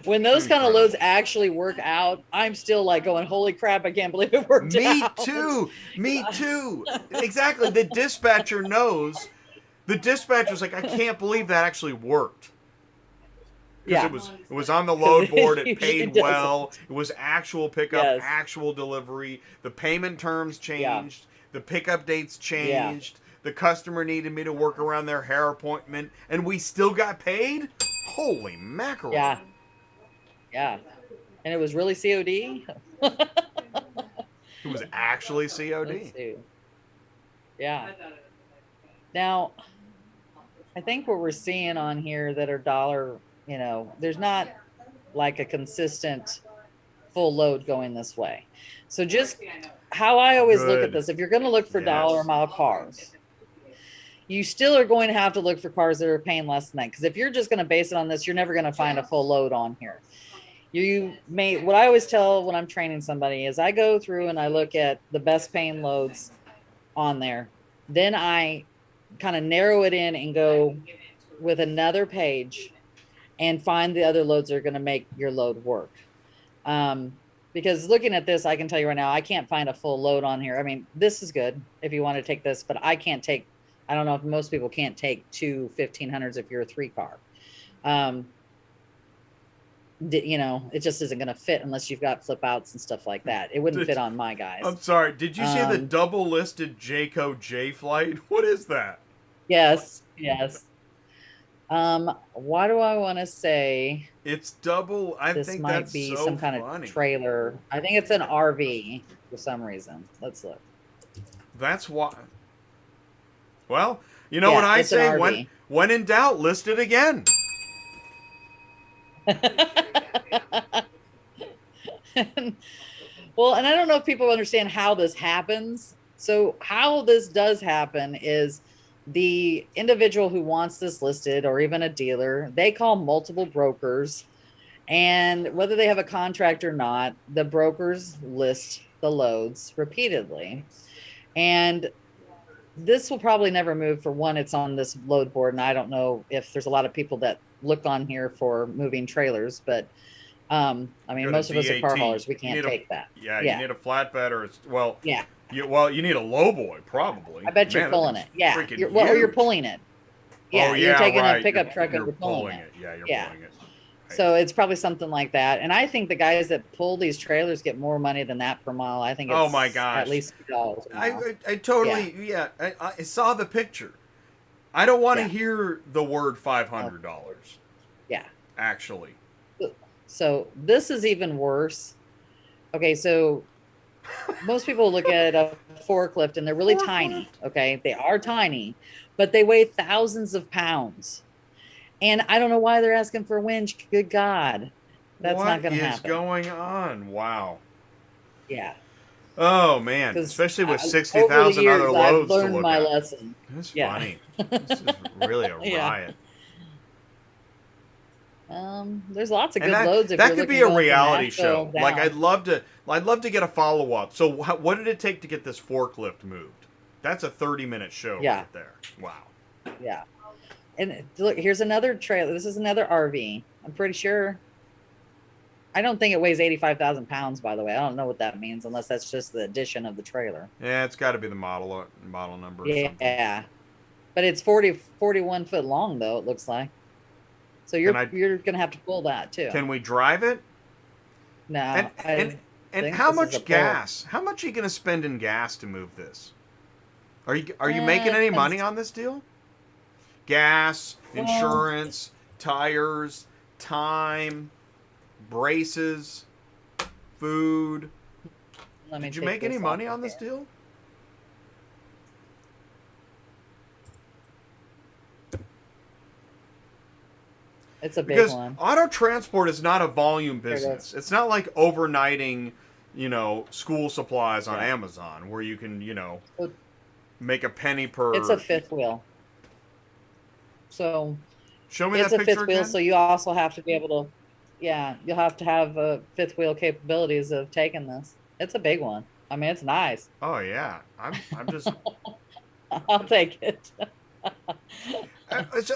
When those kind of loads actually work out, I'm still like going, holy crap, I can't believe it worked out. Me too. Exactly. The dispatcher knows. The dispatcher's like, I can't believe that actually worked. Because it was on the load board, it paid well, it was actual pickup, actual delivery, the payment terms changed, the pickup dates changed, the customer needed me to work around their hair appointment, and we still got paid? Holy mackerel. Yeah. Yeah. And it was really COD? It was actually COD. Yeah. Now, I think what we're seeing on here that are dollar, there's not like a consistent full load going this way. So just how I always look at this, if you're going to look for dollar a mile cars, you still are going to have to look for cars that are paying less than that. Because if you're just going to base it on this, you're never going to find a full load on here. What I always tell when I'm training somebody is I go through and I look at the best paying loads on there. Then I kind of narrow it in and go with another page and find the other loads that are going to make your load work. Because looking at this, I can tell you right now, I can't find a full load on here. I mean, this is good if you want to take this, but I don't know if most people can't take 2 1500s if you're a 3-car. you know, it just isn't going to fit unless you've got flip outs and stuff like that. It wouldn't fit on my guys. I'm sorry. Did you see the Um, double listed Jayco J flight? What is that? Yes, yes. Why do I want to say It's double. I this think might that's be so some kind funny. of trailer? I think it's an RV for some reason. Let's look. That's why. Well, you know Yeah, what I it's an say? RV. When in doubt, list it again. Well, and I don't know if people understand how this happens. So, how this does happen is the individual who wants this listed, or even a dealer, they call multiple brokers. And whether they have a contract or not, the brokers list the loads repeatedly. And this will probably never move. For one, it's on this load board. And I don't know if there's a lot of people that look on here for moving trailers, but I mean, Go to most of us are car DAT. haulers. We You can't need take that. Yeah, Yeah. you need a flatbed or it's Yeah. you need a lowboy probably. I bet you're Man, that pulling thing's it. Yeah. freaking Or you're huge. pulling it. Yeah. Oh, You're taking right. a pickup You're- truck and you're you're pulling it. Yeah, you're Yeah. pulling it. Right. So it's probably something like that. And I think the guys that pull these trailers get more money than that per mile. I think it's Oh my gosh. at least $2 a mile. I totally I saw the picture. I don't want to Yeah. hear the word $500. Yeah. Actually. So this is even worse. Okay, so most people look at a forklift and they're really tiny. Okay, they are tiny, but they weigh thousands of pounds. And I don't know why they're asking for a winch. Good God, that's not going to happen. What is going on? Wow. Yeah. Oh man, 'Cause especially with over the 60,000 years, other I've loads to learned look my at. lesson. It's Yeah. funny. This is really a Yeah. riot. There's lots of And good loads. If that you're could be looking a going from reality Nashville show. Like down. I'd love to get a follow up. So what did it take to get this forklift moved? That's a 30-minute show Yeah. right there. Wow. Yeah. And look, here's another trailer. This is another RV. I'm pretty sure. I don't think it weighs 85,000 pounds, by the way. I don't know what that means unless that's just the addition of the trailer. Yeah, it's got to be the model number. Or something. Yeah. But it's 41 foot long, though, it looks like. So you're going to have to pull that, too. Can we drive it? No. And think how this is much a pull. gas? How much are you going to spend in gas to move this? Are you making any money on this deal? Gas, insurance, tires, time, braces, food. Let me Did you take make any this money off on this here. deal? It's a big Because one. auto transport is not a volume it business. It's not like overnighting, school supplies on Yeah. Amazon where you can, Well, make a penny per. It's a fifth wheel. So Show me it's that a picture fifth wheel, again. so you also have to be able to, you'll have to have fifth wheel capabilities of taking this. It's a big one. I mean, it's nice. Oh yeah, I'm just. I'll take it.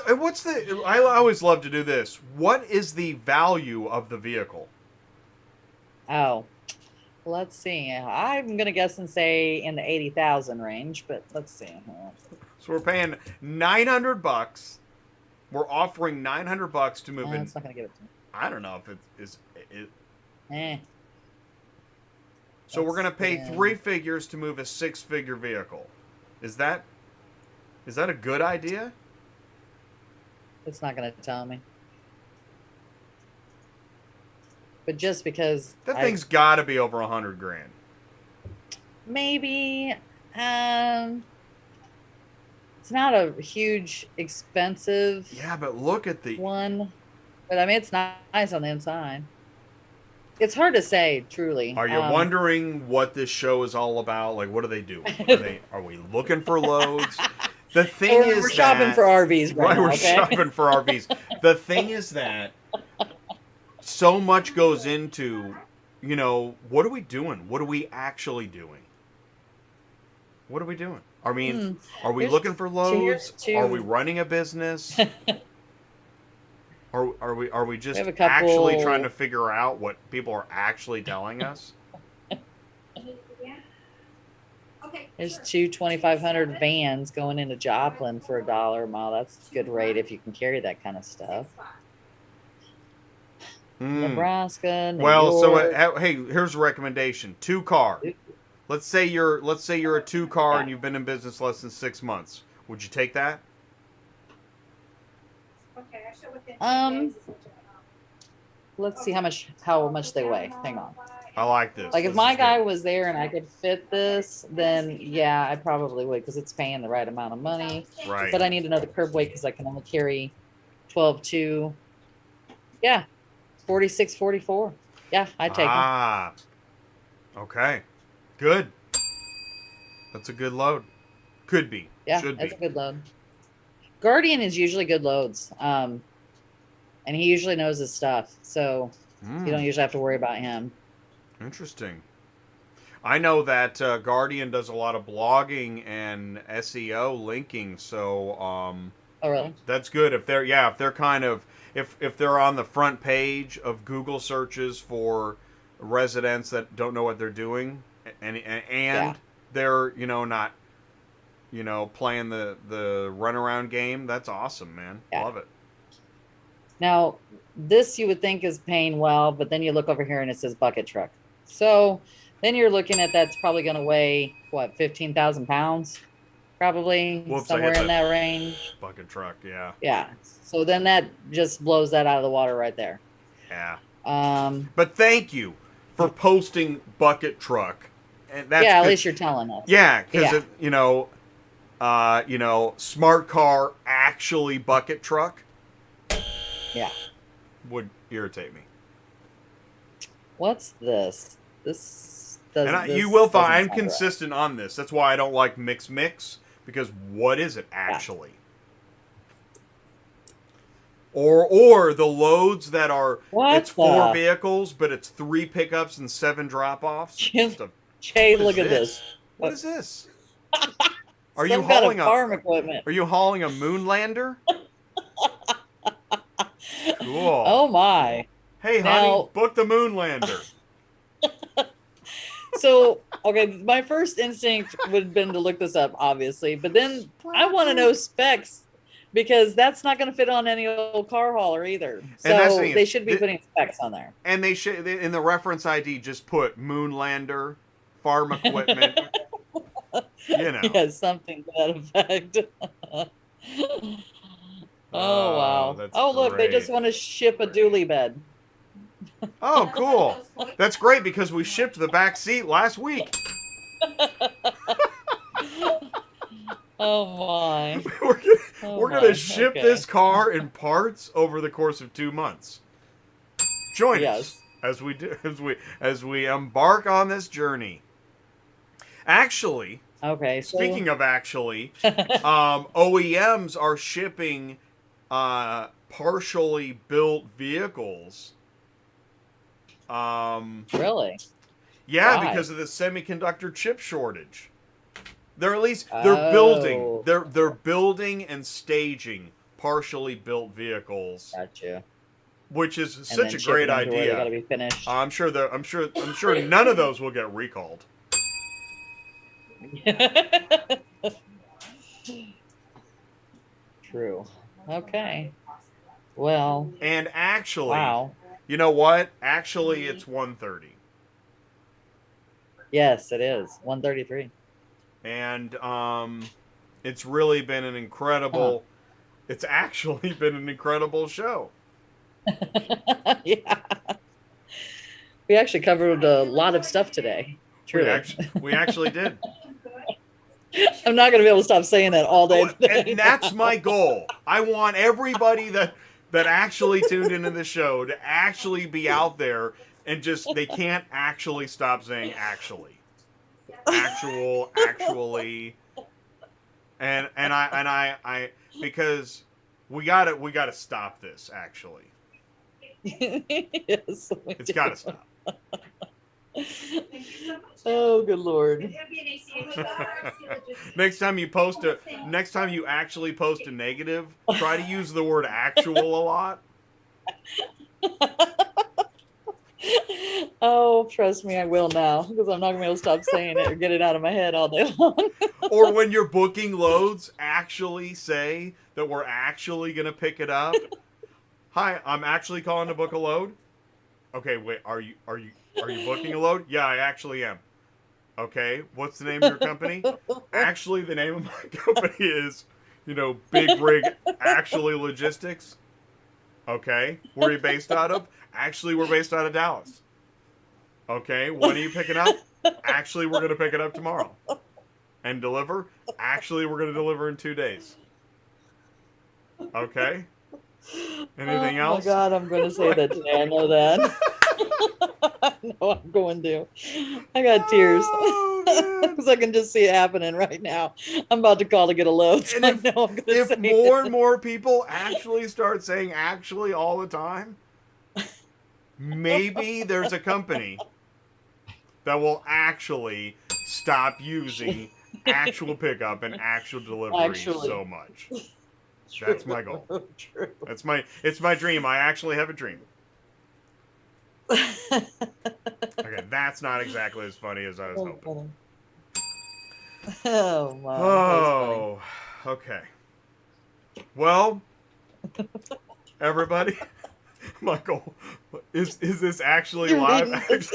What's the? I always love to do this. What is the value of the vehicle? Oh, let's see. I'm gonna guess and say in the 80,000 range, but let's see. So we're paying $900. We're offering $900 to move in. It's not gonna give it to me. I don't know if it is. Eh. So we're gonna pay That's, 3 figures to move a 6-figure vehicle. Is that a good idea? It's not gonna tell me. But just because That thing's got to be over $100,000. maybe it's not a huge expensive Yeah, but look at the. one, but I mean it's nice on the inside. It's hard to say, truly. Are you wondering what this show is all about? Like, what are they doing? Are we looking for loads? The thing We're shopping for RVs right now, we're okay? shopping for RVs. The thing is that so much goes into, what are we doing? What are we actually doing? What are we doing? I mean, are we Here's looking for loads? two- Are we running a business? Are we just We have a couple- actually trying to figure out what people are actually telling us? Yeah. Okay. There's sure. two 2,500 vans going into Joplin for $1 a mile. That's a good rate if you can carry that kind of stuff. Nebraska, New Well, York. so hey, here's a recommendation: 2-car. Let's say you're a 2-car and you've been in business less than 6 months. Would you take that? Okay, I should within 2 Um, days is what you're Let's see how much they weigh. Hang on. I like this. Like if This my is guy good. was there and I could fit this, then yeah, I probably would because it's paying the right amount of money. Right. But I need to know the curb weight because I can only carry 12.2. Yeah, 46, 44. Yeah, I take them. Ah, okay, good. That's a good load. Could be. Yeah, Should that's be. a good load. Guardian is usually good loads. And he usually knows his stuff. So you don't usually have to worry about him. Interesting. I know that Guardian does a lot of blogging and SEO linking, so Oh, really? that's good. If they're kind of if they're on the front page of Google searches for residents that don't know what they're doing, and Yeah. they're not playing the runaround game. That's awesome, man. Yeah. Love it. Now, this you would think is paying well, but then you look over here and it says bucket truck. So then you're looking at that's probably going to weigh, what, 15,000 pounds? Probably Whoops, I somewhere hit in that range. Bucket truck, yeah. Yeah. So then that just blows that out of the water right there. Yeah. But thank you for posting bucket truck. And that's yeah, at good. least you're telling us. Yeah, because Yeah. smart car actually bucket truck Yeah. would irritate me. What's this? This does. And this you will doesn't find I'm sound right. consistent on this. That's why I don't like mix because what is it actually? Or the loads that are What it's 4 the- vehicles, but it's 3 pickups and 7 drop-offs. Jim, What Jay, is look at this. What is this? Are Some you kind hauling of farm equipment. Are you hauling a moon lander? Cool. Oh my. Hey, honey, Now- book the moon lander. So, okay, my first instinct would have been to look this up, obviously, but then I want to know specs because that's not going to fit on any old car hauler either. And that's the So thing, they should be putting specs on there. And they should in the reference ID just put moon lander, farm equipment. Yeah, something to that effect. Oh wow. that's Oh look, they just great. want to ship a dually bed. Oh, cool. That's great because we shipped the back seat last week. Oh my. We're gonna ship this car in parts over the course of 2 months. Join us as we embark on this journey. Actually, Okay. speaking of OEMs are shipping partially built vehicles. Really? Yeah, Why? because of the semiconductor chip shortage. They're Oh. they're building and staging partially built vehicles, Gotcha. which is And such then a great shipping them to where They idea. gotta be finished. I'm sure none of those will get recalled. True. Okay. Well, And actually, wow. you know what? Actually, it's 130. Yes, it is. 133. And it's really been an incredible it's actually been an incredible show. Yeah. We actually covered a lot of stuff today. Truly. We actually did. I'm not going to be able to stop saying that all day today. And that's my goal. I want everybody that actually tuned into the show to actually be out there and just they can't actually stop saying actually. Actually. And I because we gotta stop this actually. Yes, we It's do. gotta stop. Oh, good Lord. It'll be an ACH. Next time you actually post a negative, try to use the word actual a lot. Oh, trust me, I will now because I'm not going to be able to stop saying it or get it out of my head all day long. Or when you're booking loads, actually say that we're actually going to pick it up. Hi, I'm actually calling to book a load. Okay, wait. Are you booking a load? Yeah, I actually am. Okay, what's the name of your company? Actually, the name of my company is, Big Rig Actually Logistics. Okay, where are you based out of? Actually, we're based out of Dallas. Okay, when are you picking up? Actually, we're gonna pick it up tomorrow. And deliver? Actually, we're gonna deliver in 2 days. Okay. Anything Oh my else? God, I'm going to say that today. I know that. I know I'm going to. I got tears. Oh, man. Because I can just see it happening right now. I'm about to call to get a load. So And I know I'm going to say if more it. and more people actually start saying actually all the time, maybe there's a company that will actually stop using actual pickup and actual delivery Actually. so much. True. That's my goal. True. It's my dream. I actually have a dream. Okay, that's not exactly as funny as I was hoping. Oh my. Oh, okay. Well, everybody, Michael, is this actually live? Yes.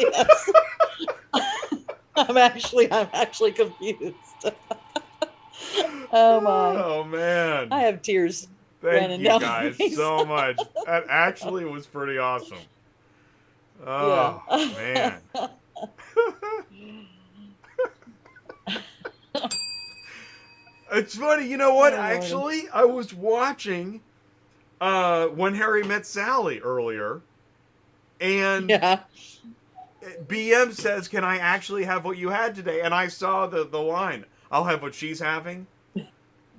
I'm actually confused. Oh my. Oh man. I have tears. Thank running you down guys my face. so much. That actually was pretty awesome. Oh man. It's funny, you know what? Oh, Actually, I was watching When Harry Met Sally earlier, and yeah. BM says, "Can I actually have what you had today?" And I saw the line, "I'll have what she's having."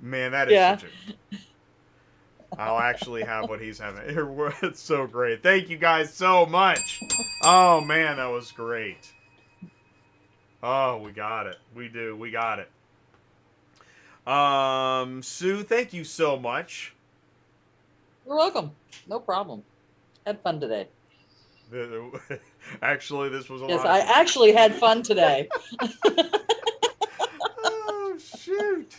Man, that is Yeah. such a... I'll actually have what he's having. It's so great. Thank you guys so much. Oh man, that was great. Oh, we got it. We do. We got it. Sue, thank you so much. You're welcome. No problem. Had fun today. Actually, this was a Yes, lot. I actually had fun today. Oh shoot.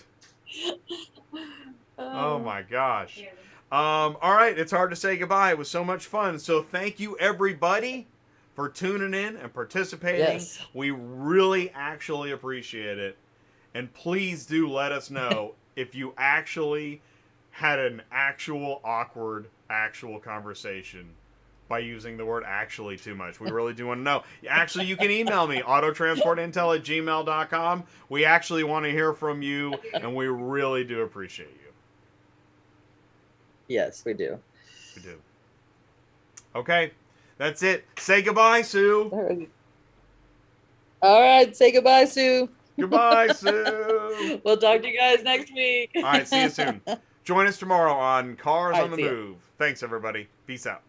Oh my gosh. Here. All right, it's hard to say goodbye. It was so much fun. So thank you everybody for tuning in and participating. Yes. We really actually appreciate it. And please do let us know if you actually had an actual awkward actual conversation by using the word actually too much. We really do want to know. Actually, you can email me, autotransportintel@gmail.com. We actually want to hear from you, and we really do appreciate you. Yes, we do. We do. Okay, that's it. Say goodbye, Sue. All right, say goodbye, Sue. Goodbye, Sue. We'll talk to you guys next week. All right, see you soon. Join us tomorrow on Cars All right, on the see ya. Move. Thanks, everybody. Peace out.